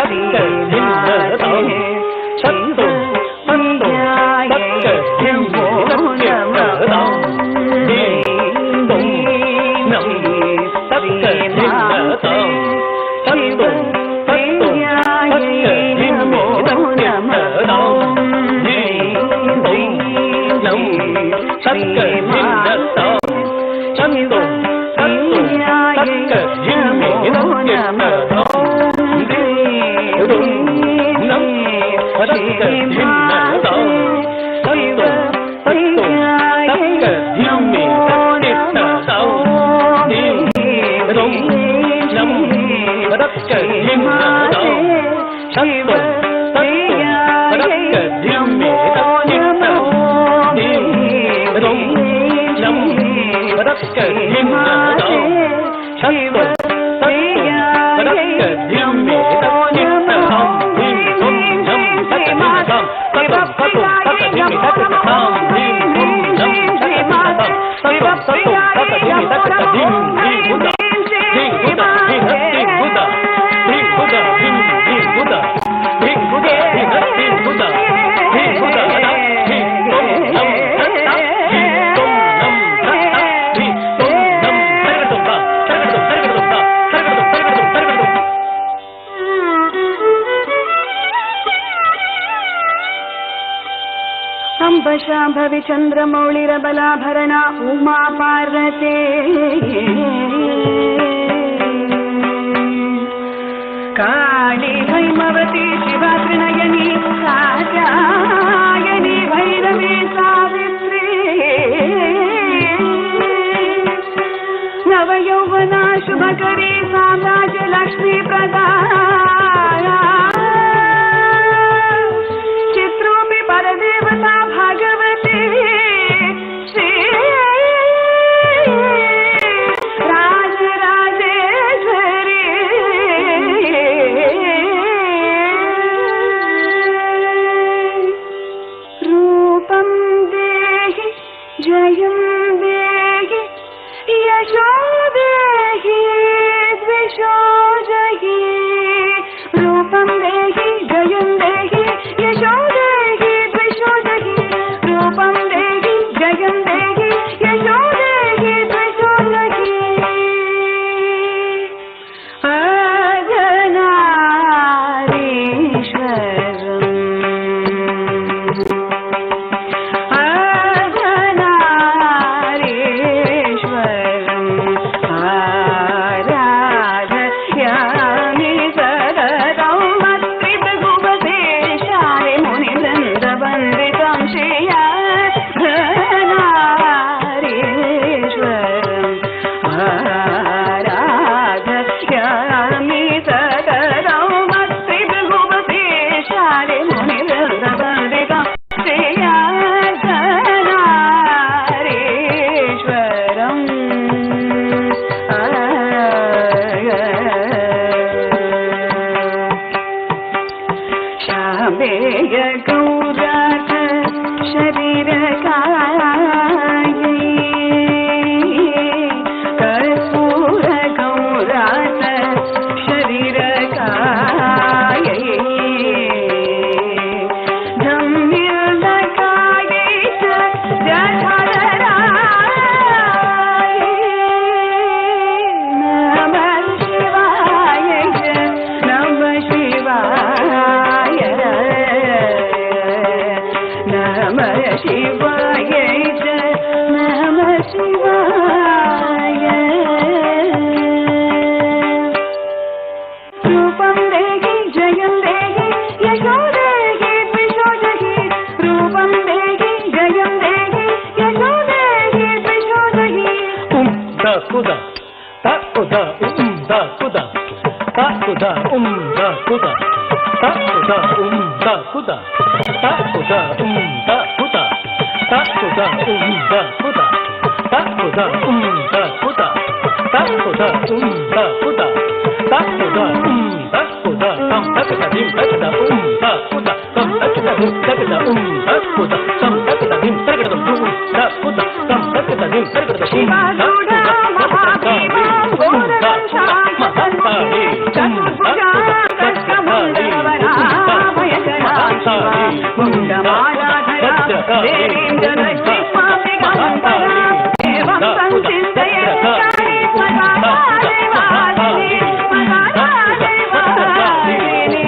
शांभवी चंद्रमौलिरबलाभरणा उमा पार्वते काली भैमवती शिवा त्रिनयनी कात्यायनी भैरवी सावित्री नवयौवना शुभकरी साम्राज्य लक्ष्मी प्रदा चित्रूपी परदेवता भगवती श्री राजराजेश्वरी रूपं देहि जयं देहि यशो देहि द्विषो जहि गौराथ शरीर काये कर्पूर गौराथ शरीर काये धम्मिल काये शिवाय नमः शिवाय रूपं देहि जयं देहि यशो देहि द्विषो देहि रूपं देहि जयं देहि यशो देहि द्विषो देहि da kuda ta kuda da kuda ta kuda da kuda ta kuda da kuda ta kuda da kuda ta kuda da kuda ta kuda da kuda ta kuda da kuda ta kuda da kuda tam takda dim takda da kuda tam takda dim takda da kuda tam takda dim takda da kuda tam takda dim takda Shiva Gowda Mahadeva गोरक्षामहंसि चतुर्भुजा कष्टमुण्डवरा भयकरा Shiva मुण्डमाराधरा देवीन्द्रदक्षि स्वामि गहन्तरा एवं संचिन्तये काले मदाता देवादिनी मदाता देवादिनी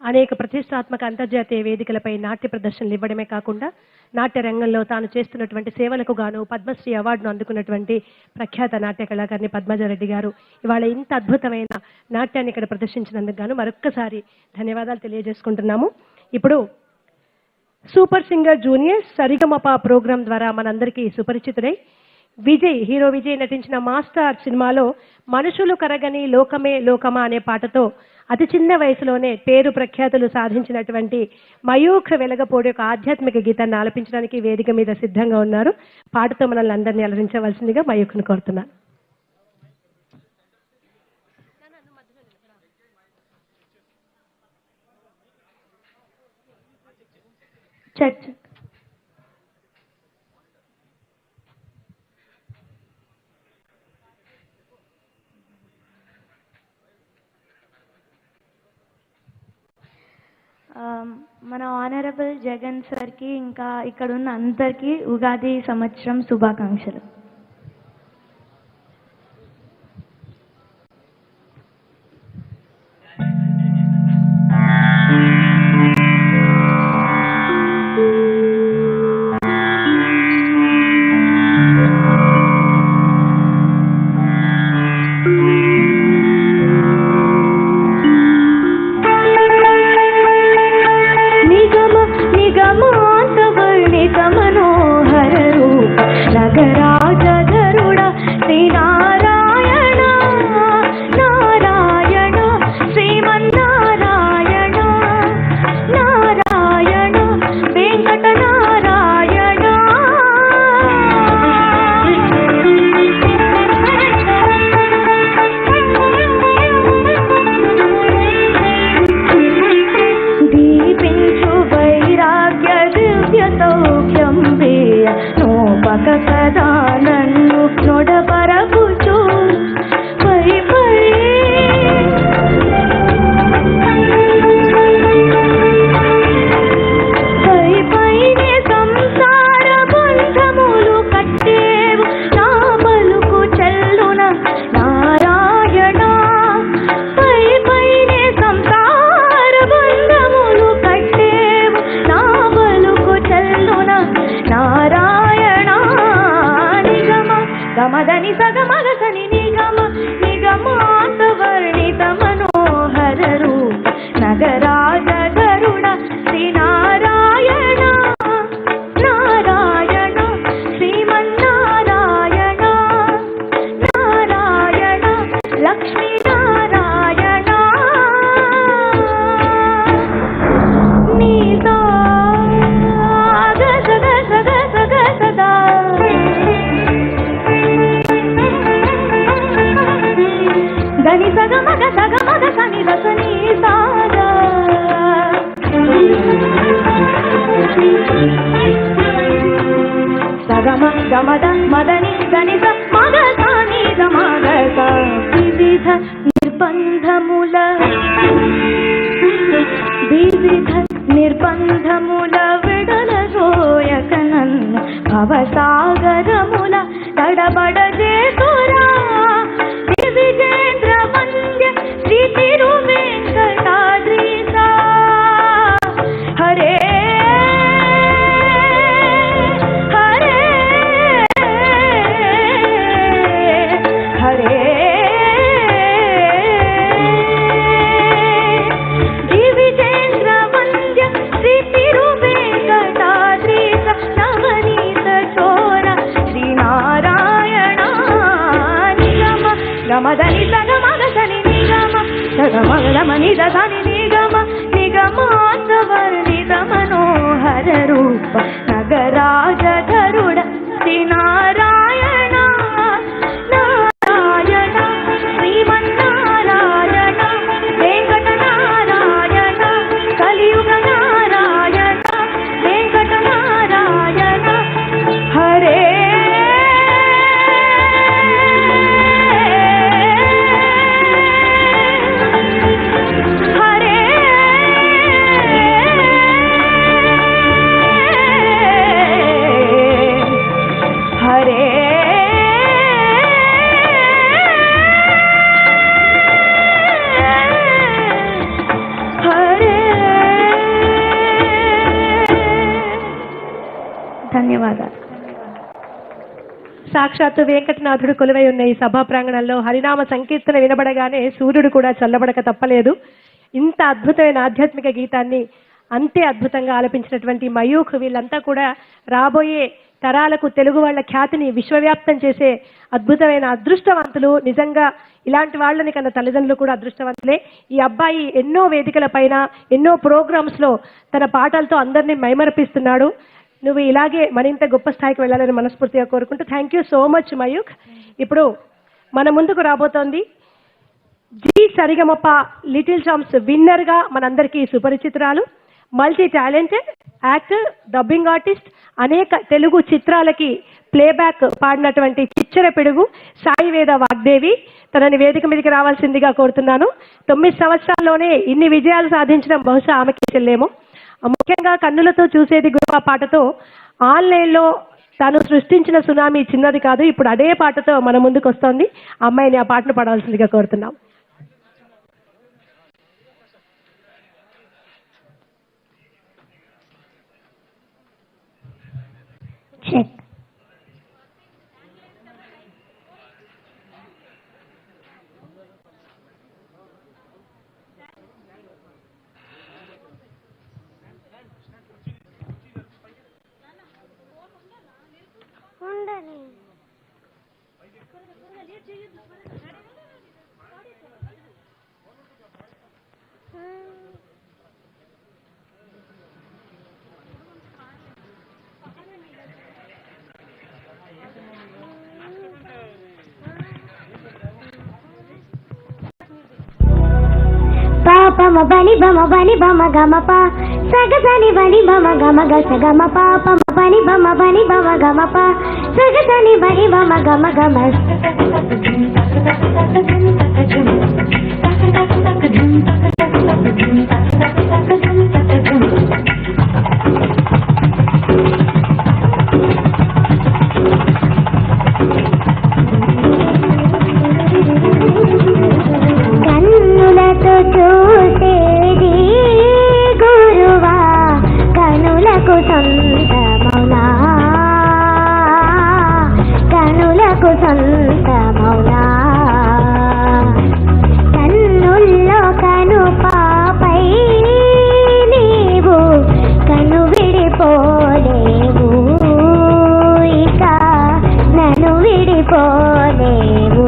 అనేక ప్రతిష్టాత్మక అంతర్జాతీయ వేదికలపై నాట్య ప్రదర్శనలు ఇవ్వడమే కాకుండా నాట్య రంగంలో తాను చేస్తున్నటువంటి సేవలకు గాను పద్మశ్రీ అవార్డును అందుకున్నటువంటి ప్రఖ్యాత నాట్య కళాకారిణి పద్మజారెడ్డి గారు ఇవాళ ఇంత అద్భుతమైన నాట్యాన్ని ఇక్కడ ప్రదర్శించినందుకు గాను మరొక్కసారి ధన్యవాదాలు తెలియజేసుకుంటున్నాము. ఇప్పుడు super singer junior Sarigamapa program ద్వారా మనందరికీ సుపరిచితుడై హీరో విజయ్ నటించిన మాస్టర్ సినిమాలో మనుషులు కరగని లోకమే లోకమా అనే పాటతో అతి చిన్న వయసులోనే పేరు ప్రఖ్యాతులు సాధించినటువంటి మయూఖ వెలగపోడి యొక్క ఆధ్యాత్మిక గీతాన్ని ఆలపించడానికి వేదిక మీద సిద్ధంగా ఉన్నారు. పాటతో మనల్ని అందరినీ అలరించవలసిందిగా మయూఖను కోరుతున్నాను. చర్చ్ మన ఆనరబుల్ జగన్ సార్కి ఇంకా ఇక్కడ ఉన్న అందరికీ ఉగాది సంవత్సరం శుభాకాంక్షలు. నిర్బంధముల విడల రోయకనన్ను భవసాగరముల తడబడజేతురా విజేంద్ర వంద్య శ్రీ తిరు వెంకటాద్రీశ హరే హరే హరే గమదని సగమగసని నిగమ సగమగమని దసని నిగమ నిగమాసవర్ణిత మనోహర రూప నగరాజధరుడ శ్రీ నారాయణ నారాయణ శ్రీమన్నారాయణ వెంకట నారాయణ కలియుగ నారాయణ వెంకట నారాయణ హరే సాక్షాత్తు వెంకటనాథుడు కొలువై ఉన్న ఈ సభా ప్రాంగణంలో హరినామ సంకీర్తన వినబడగానే సూర్యుడు కూడా చల్లబడక తప్పలేదు. ఇంత అద్భుతమైన ఆధ్యాత్మిక గీతాన్ని అంతే అద్భుతంగా ఆలపించినటువంటి మయూఖ్ వీళ్ళంతా కూడా రాబోయే తరాలకు తెలుగు వాళ్ళ ఖ్యాతిని విశ్వవ్యాప్తం చేసే అద్భుతమైన అదృష్టవంతులు. నిజంగా ఇలాంటి వాళ్ళని కన్నా తల్లిదండ్రులు కూడా అదృష్టవంతులే. ఈ అబ్బాయి ఎన్నో వేదికల పైన ఎన్నో ప్రోగ్రామ్స్లో తన పాటలతో అందరినీ మైమరపిస్తున్నాడు. నువ్వు ఇలాగే మరింత గొప్ప స్థాయికి వెళ్ళాలని మనస్ఫూర్తిగా కోరుకుంటూ thank you so much Mayukh. ఇప్పుడు మన ముందుకు రాబోతోంది జీ సరిగమప లిటిల్ చాంప్స్ విన్నర్గా మనందరికీ సుపరిచితురాలు, multi talented actor, dubbing artist, అనేక తెలుగు చిత్రాలకి ప్లేబ్యాక్ పాడినటువంటి చిచ్చర పిడుగు సాయి వేద వాగ్దేవి. తనని వేదిక మీదకి రావాల్సిందిగా కోరుతున్నాను. 9 సంవత్సరాల్లోనే ఇన్ని విజయాలు సాధించడం బహుశా ఆమెకి చెల్లేమో. ముఖ్యంగా కన్నులతో చూసేది గురువా పాటతో ఆన్లైన్లో తాను సృష్టించిన సునామీ చిన్నది కాదు. ఇప్పుడు అదే పాటతో మన ముందుకు వస్తోంది. అమ్మాయిని ఆ పాటను పాడవలసిందిగా కోరుతున్నాం. పాపమ బని బమ గమ పా సగసని బని బమ గమ గ సగమ పాపమ బని బమ గమ పా సగసని బని బమ గమ గమ. కన్నులతో చూసేది గురువా కనులకు సొంతమౌనా, కనులకు సొంతమౌనా. కన్నుల్లో కను పాపై నీవు కను విడిపోలేవు, ఇక నన్ను విడిపోలేవు.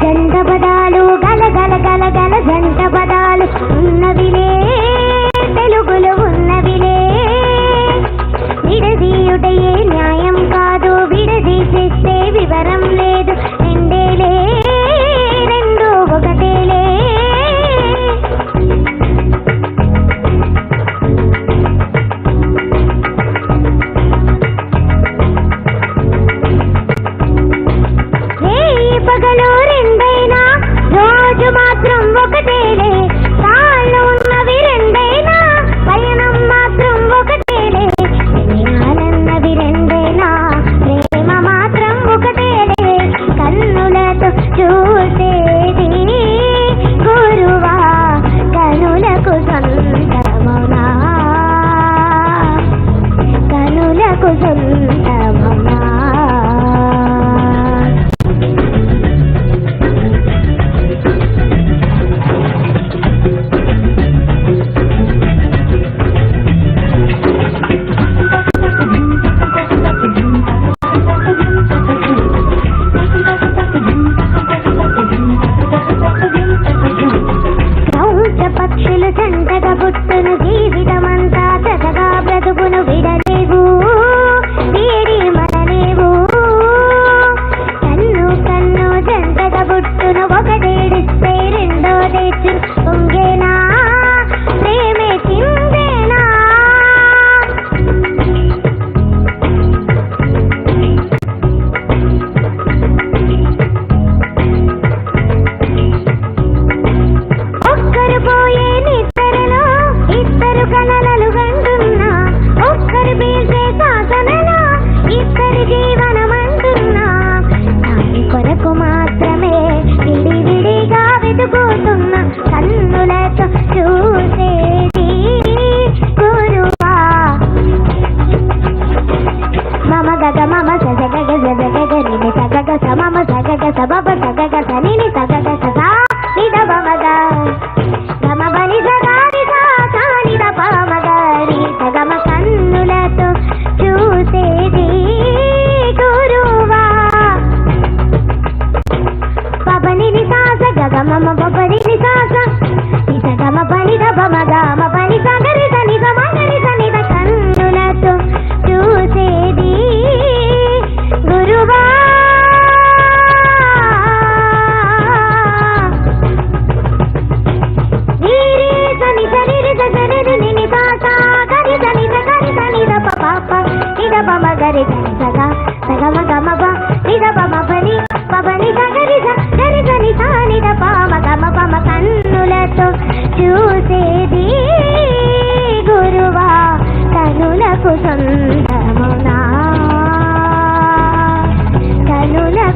జంట పదాలు గల గల గల గల జంట పదాలు ఉన్నవిలే తెలుగులు ఉన్నవిలే. విడదీయుటయే న్యాయం కాదు, విడదీసేస్తే వివరం లేదు. రెండేలే రెండు ఒకటేలే. పగలు రెండైనా రోజు మాత్రం ఒకటేలే. తాళ్ళు ఉన్నవి రెండైనా పయనం మాత్రం ఒకటేలే. ప్రేమాలన్నవి రెండైనా ప్రేమ మాత్రం ఒకటేలే.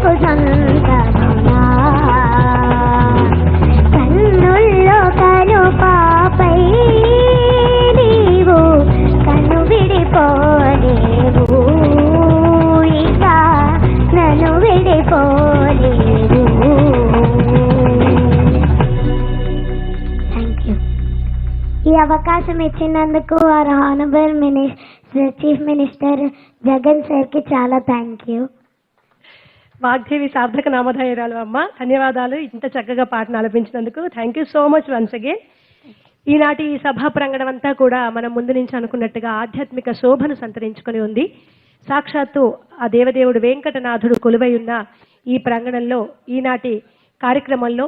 కనులకు సొంతమునా కన్నుల్లో కను పాపై నీవు కన్ను విడిపోలేవు ఇక నన్ను విడిపోలేవు. Thank you. ఈ అవకాశం ఇచ్చినందుకు వారు హానబుల్ చీఫ్ మినిస్టర్ జగన్ సార్కి చాలా థ్యాంక్ యూ. వాగ్దేవి సార్థక నామధేయురాలు అమ్మ, ధన్యవాదాలు. ఇంత చక్కగా పాటను ఆలపించినందుకు thank you so much once again. ఈనాటి ఈ సభా ప్రాంగణం అంతా కూడా మనం ముందు నుంచి అనుకున్నట్టుగా ఆధ్యాత్మిక శోభను సంతరించుకొని ఉంది. సాక్షాత్తు ఆ దేవదేవుడు వెంకటనాథుడు కొలువై ఉన్న ఈ ప్రాంగణంలో ఈనాటి కార్యక్రమంలో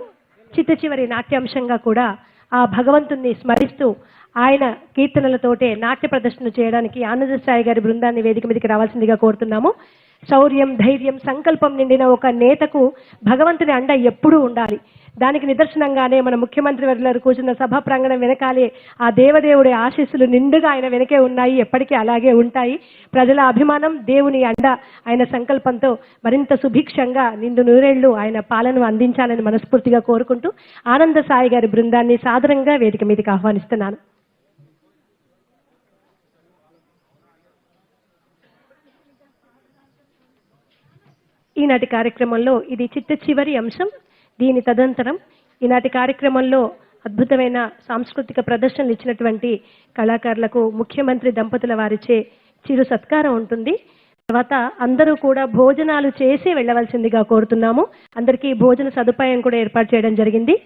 చిట్ట చివరి నాట్యాంశంగా కూడా ఆ భగవంతుణ్ణి స్మరిస్తూ ఆయన కీర్తనలతోటే నాట్య ప్రదర్శన చేయడానికి ఆనంద సాయి గారి బృందాన్ని వేదిక మీదకి రావాల్సిందిగా కోరుతున్నాము. శౌర్యం, ధైర్యం, సంకల్పం నిండిన ఒక నేతకు భగవంతుని అండ ఎప్పుడూ ఉండాలి. దానికి నిదర్శనంగానే మన ముఖ్యమంత్రి వర్యులు కూర్చున్న సభా ప్రాంగణం వెనకాలే ఆ దేవదేవుడి ఆశీస్సులు నిండుగా ఆయన వెనకే ఉన్నాయి, ఎప్పటికీ అలాగే ఉంటాయి. ప్రజల అభిమానం, దేవుని అండ, ఆయన సంకల్పంతో మరింత సుభిక్షంగా నిండు నూరేళ్లు ఆయన పాలన అందించాలని మనస్ఫూర్తిగా కోరుకుంటూ ఆనంద సాయి గారి బృందాన్ని సాదరంగా వేదిక మీదకి ఆహ్వానిస్తున్నాను. ఈనాటి కార్యక్రమంలో ఇది చిట్ట చివరి అంశం. దీని తదనంతరం ఈనాటి కార్యక్రమంలో అద్భుతమైన సాంస్కృతిక ప్రదర్శనలు ఇచ్చినటువంటి కళాకారులకు ముఖ్యమంత్రి దంపతుల వారిచే చిరు సత్కారం ఉంటుంది. తర్వాత అందరూ కూడా భోజనాలు చేసి వెళ్ళవలసిందిగా కోరుతున్నాము. అందరికీ భోజన సదుపాయం కూడా ఏర్పాటు చేయడం జరిగింది.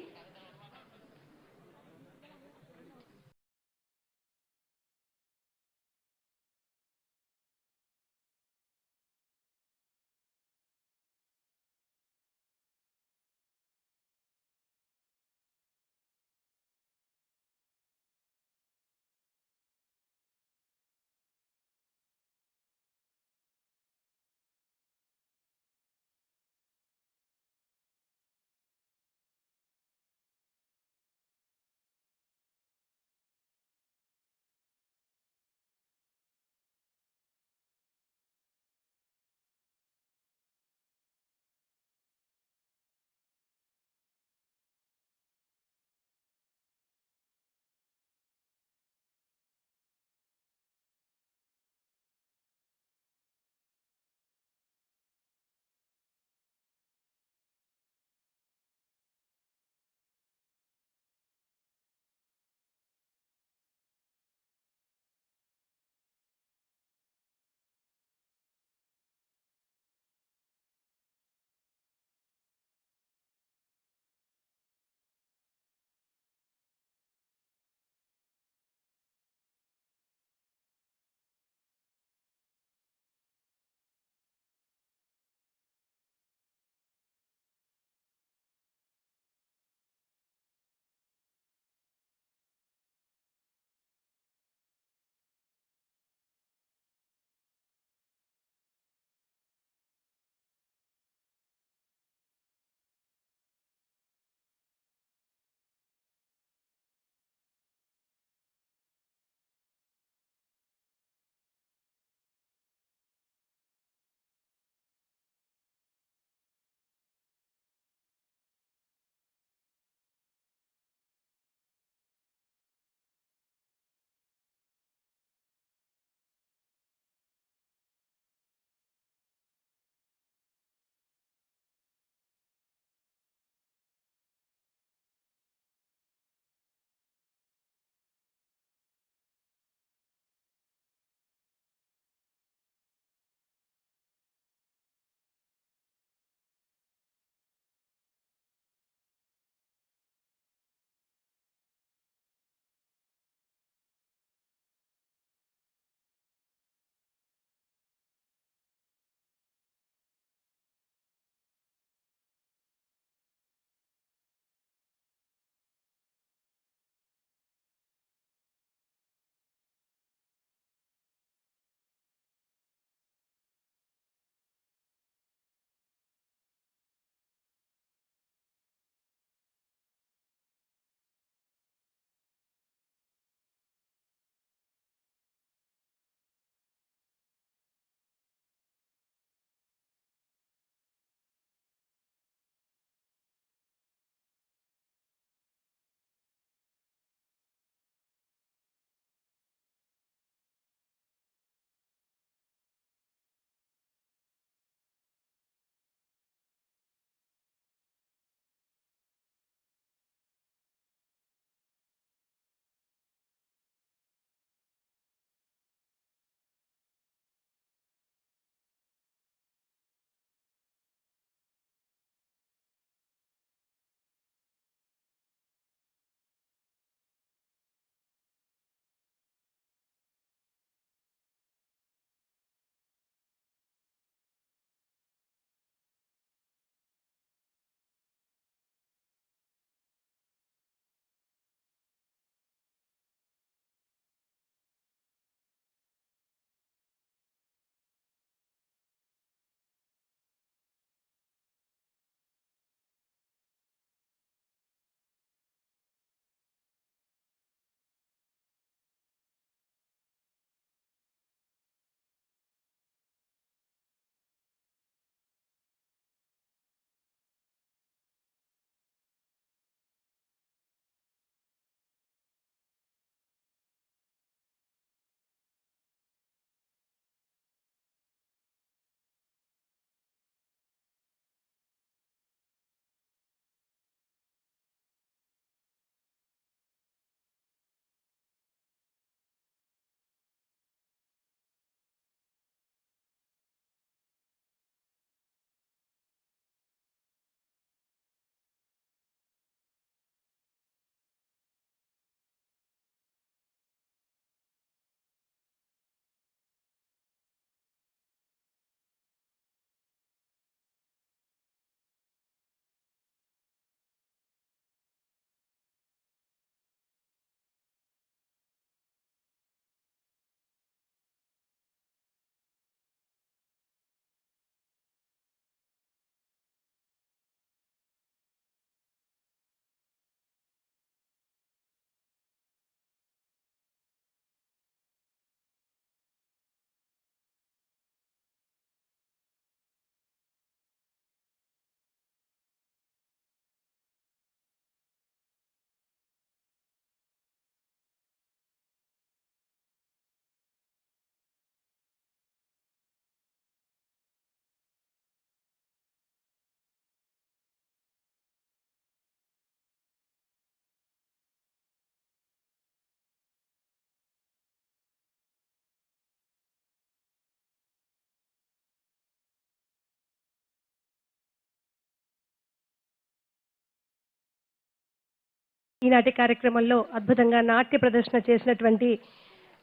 ఈనాటి కార్యక్రమంలో అద్భుతంగా నాట్య ప్రదర్శన చేసినటువంటి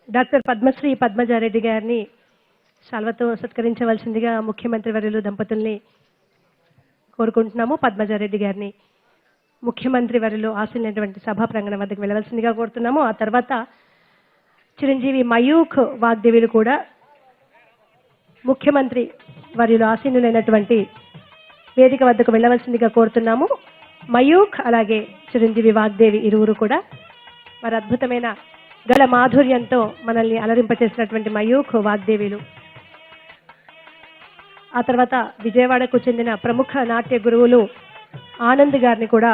డాక్టర్ పద్మశ్రీ పద్మజారెడ్డి గారిని శాల్వతో సత్కరించవలసిందిగా ముఖ్యమంత్రి వర్యులు దంపతుల్ని కోరుకుంటున్నాము. పద్మజారెడ్డి గారిని ముఖ్యమంత్రి వర్యులు ఆశీనటువంటి సభా ప్రాంగణం వద్దకు వెళ్ళవలసిందిగా కోరుతున్నాము. ఆ తర్వాత చిరంజీవి మయూఖ్ వాగ్దేవిలు కూడా ముఖ్యమంత్రి వర్యులు ఆసీనులైనటువంటి వేదిక వద్దకు వెళ్ళవలసిందిగా కోరుతున్నాము. మయూఖ్ అలాగే చిరంజీవి వాగ్దేవి ఇరువురు కూడా మరి అద్భుతమైన గల మాధుర్యంతో మనల్ని అలరింపచేసినటువంటి మయూఖ్ వాగ్దేవిలు. ఆ తర్వాత విజయవాడకు చెందిన ప్రముఖ నాట్య గురువులు ఆనంద్ గారిని కూడా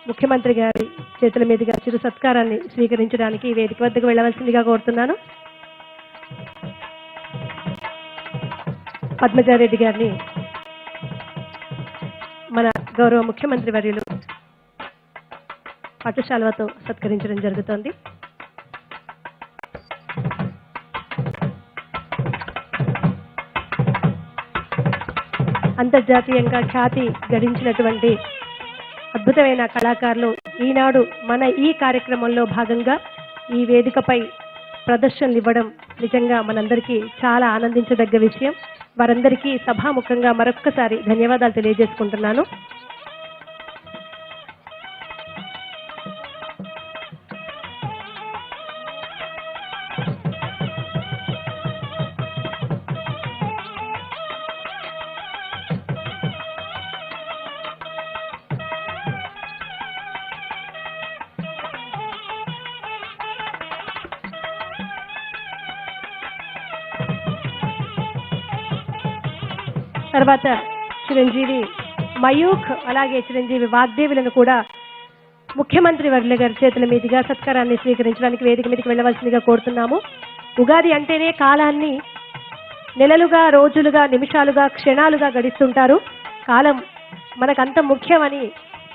ముఖ్యమంత్రి గారి చేతుల మీదుగా చిరు సత్కారాన్ని స్వీకరించడానికి వేదిక వద్దకు వెళ్ళవలసిందిగా కోరుతున్నాను. పద్మజారెడ్డి గారిని మన గౌరవ ముఖ్యమంత్రి వర్యులు పట్టుశాల్వతో సత్కరించడం జరుగుతోంది. అంతర్జాతీయంగా ఖ్యాతి గడించినటువంటి అద్భుతమైన కళాకారులు ఈనాడు మన ఈ కార్యక్రమంలో భాగంగా ఈ వేదికపై ప్రదర్శనలు ఇవ్వడం నిజంగా మనందరికీ చాలా ఆనందించదగ్గ విషయం. వారందరికీ సభాముఖంగా మరొక్కసారి ధన్యవాదాలు తెలియజేసుకుంటున్నాను. తర్వాత చిరంజీవి మయూఖ్ అలాగే చిరంజీవి వాగ్దేవులను కూడా ముఖ్యమంత్రి వర్యుల గారి చేతుల మీదుగా సత్కారాన్ని స్వీకరించడానికి వేదిక మీదకి వెళ్ళవలసిందిగా కోరుతున్నాము. ఉగాది అంటేనే కాలాన్ని నెలలుగా, రోజులుగా, నిమిషాలుగా, క్షణాలుగా గడిస్తుంటారు. కాలం మనకంత ముఖ్యమని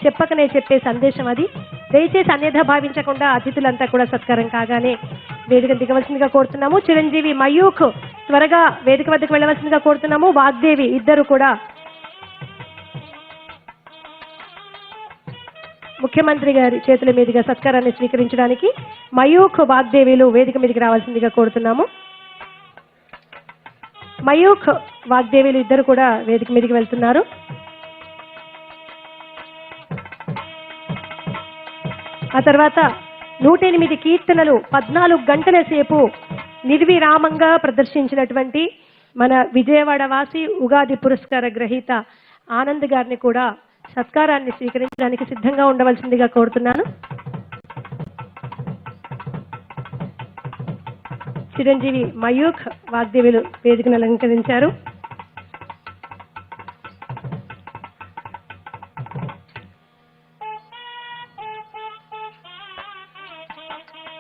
చెప్పకనే చెప్పే సందేశం అది. దయచేసి అన్యథా భావించకుండా అతిథులంతా కూడా సత్కారం కాగానే వేదిక దిగవలసిందిగా కోరుతున్నాము. చిరంజీవి మయూఖ్ త్వరగా వేదిక వద్దకు వెళ్ళవలసిందిగా కోరుతున్నాము. వాగ్దేవి ఇద్దరు కూడా ముఖ్యమంత్రి గారి చేతుల మీదుగా సత్కారాన్ని స్వీకరించడానికి మయూఖ్ వాగ్దేవిలు వేదిక మీదకి రావాల్సిందిగా కోరుతున్నాము. మయూఖ్ వాగ్దేవిలు ఇద్దరు కూడా వేదిక మీదకి వెళ్తున్నారు. ఆ తర్వాత 108 కీర్తనలు 14 గంటల సేపు నిర్విరామంగా ప్రదర్శించినటువంటి మన విజయవాడ వాసి ఉగాది పురస్కార గ్రహీత ఆనంద్ గారిని కూడా సత్కారాన్ని స్వీకరించడానికి సిద్ధంగా ఉండవలసిందిగా కోరుతున్నాను. చిరంజీవి మయూఖ్ వాగ్దేవులు వేదికను అలంకరించారు.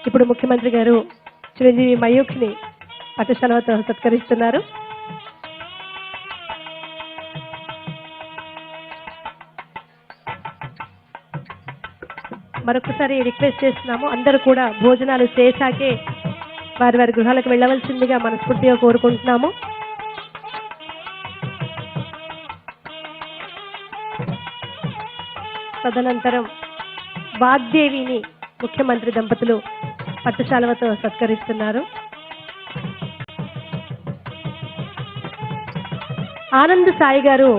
ఇప్పుడు ముఖ్యమంత్రి గారు చిరంజీవి మయూఖ్ని పట్టుశాల్వతో సత్కరిస్తున్నారు. మరొకసారి రిక్వెస్ట్ చేస్తున్నాము, అందరూ కూడా భోజనాలు చేశాకే వారి వారి గృహాలకు వెళ్ళవలసిందిగా మనస్ఫూర్తిగా కోరుకుంటున్నాము. తదనంతరం వాగ్దేవిని ముఖ్యమంత్రి దంపతులు పట్టుశాల్వతో సత్కరిస్తున్నారు. ఆనంద్ సాయి గారు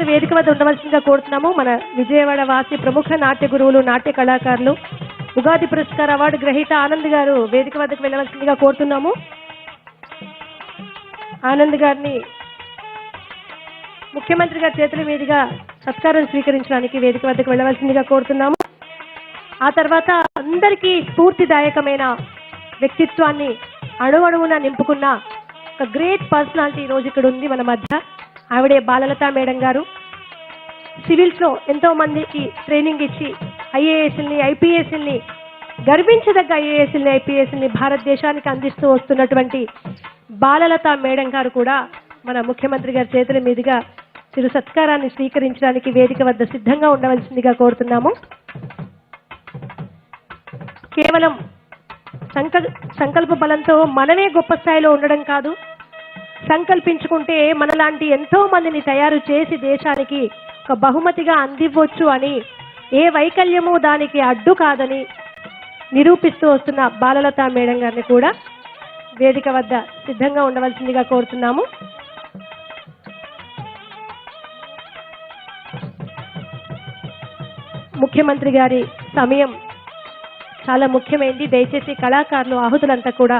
వేదిక వద్ద ఉండవలసిందిగా కోరుతున్నాము. మన విజయవాడ వాసి ప్రముఖ నాట్య గురువులు, నాట్య కళాకారులు, ఉగాది పురస్కార అవార్డు గ్రహీత ఆనంద్ గారు వేదిక వద్దకు వెళ్ళవలసిందిగా కోరుతున్నాము. ఆనంద్ గారిని ముఖ్యమంత్రి గారి చేతుల మీదుగా సత్కారం స్వీకరించడానికి వేదిక వద్దకు వెళ్ళవలసిందిగా కోరుతున్నాము. ఆ తర్వాత అందరికీ స్ఫూర్తిదాయకమైన వ్యక్తిత్వాన్ని అణువణువున నింపుకున్న ఒక గ్రేట్ పర్సనాలిటీ ఈరోజు ఇక్కడ ఉంది మన మధ్య. ఆవిడే బాలలతా మేడం గారు. సివిల్స్లో ఎంతో మందికి ట్రైనింగ్ ఇచ్చి ఐఏఎస్ని, ఐపీఎస్ని, గర్వించదగ్గ ఐఏఎస్ని, ఐపీఎస్ని భారతదేశానికి అందిస్తూ వస్తున్నటువంటి బాలలతా మేడం గారు కూడా మన ముఖ్యమంత్రి గారి చేతుల మీదుగా చిరు సత్కారాన్ని స్వీకరించడానికి వేదిక వద్ద సిద్ధంగా ఉండవలసిందిగా కోరుతున్నాము. కేవలం సంకల్ప బలంతో మనమే గొప్ప స్థాయిలో ఉండడం కాదు, సంకల్పించుకుంటే మనలాంటి ఎంతో మందిని తయారు చేసి దేశానికి ఒక బహుమతిగా అందివ్వచ్చు అని ఏ వైకల్యము దానికి అడ్డు కాదని నిరూపిస్తూ వస్తున్న బాలలత మేడం గారిని కూడా వేదిక వద్ద సిద్ధంగా ఉండవలసిందిగా కోరుతున్నాము. ముఖ్యమంత్రి గారి సమయం చాలా ముఖ్యమైనది. దయచేసి కళాకారులు ఆహుతులంతా కూడా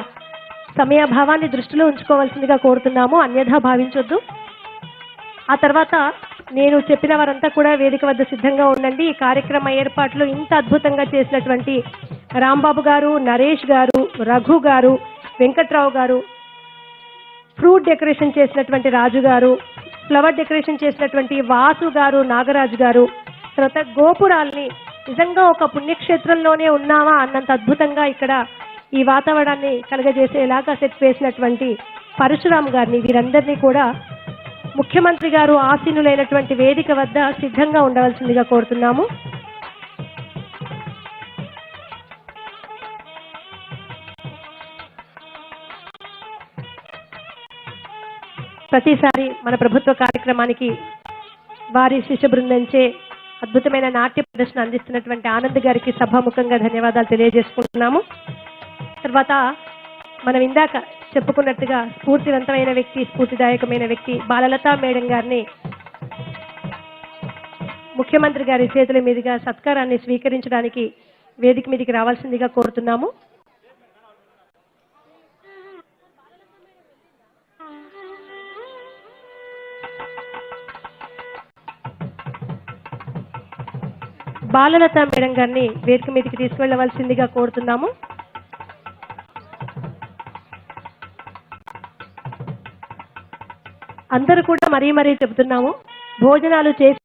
సమయాభావాన్ని దృష్టిలో ఉంచుకోవాల్సిందిగా కోరుతున్నాము, అన్యథా భావించొద్దు. ఆ తర్వాత నేను చెప్పిన వారంతా కూడా వేదిక వద్ద సిద్ధంగా ఉండండి. ఈ కార్యక్రమ ఏర్పాట్లు ఇంత అద్భుతంగా చేసినటువంటి రాంబాబు గారు, నరేష్ గారు, రఘు గారు, వెంకట్రావు గారు, ఫ్రూట్ డెకరేషన్ చేసినటువంటి రాజు గారు, ఫ్లవర్ డెకరేషన్ చేసినటువంటి వాసు గారు, నాగరాజు గారు, తర్వాత గోపురాల్ని నిజంగా ఒక పుణ్యక్షేత్రంలోనే ఉన్నావా అన్నంత అద్భుతంగా ఇక్కడ ఈ వాతావరణాన్ని కలగజేసేలాగా సెట్ వేసినటువంటి పరశురామ్ గారిని, వీరందరినీ కూడా ముఖ్యమంత్రి గారు ఆసీనులైనటువంటి వేదిక వద్ద సిద్ధంగా ఉండవలసిందిగా కోరుతున్నాము. ప్రతిసారి మన ప్రభుత్వ కార్యక్రమానికి వారి శిష్య బృందంచే అద్భుతమైన నాట్య ప్రదర్శన అందిస్తున్నటువంటి ఆనంద్ గారికి సభాముఖంగా ధన్యవాదాలు తెలియజేసుకుంటున్నాము. తర్వాత మనం ఇందాక చెప్పుకున్నట్టుగా స్ఫూర్తివంతమైన వ్యక్తి, స్ఫూర్తిదాయకమైన వ్యక్తి బాలలత మేడం గారిని ముఖ్యమంత్రి గారి చేతుల మీదుగా సత్కారాన్ని స్వీకరించడానికి వేదిక మీదకి రావాల్సిందిగా కోరుతున్నాము. బాలలత మేడం గారిని వేదిక మీదకి తీసుకెళ్లవలసిందిగా కోరుతున్నాము. అందరూ కూడా మరీ చెబుతున్నాము, భోజనాలు చేసి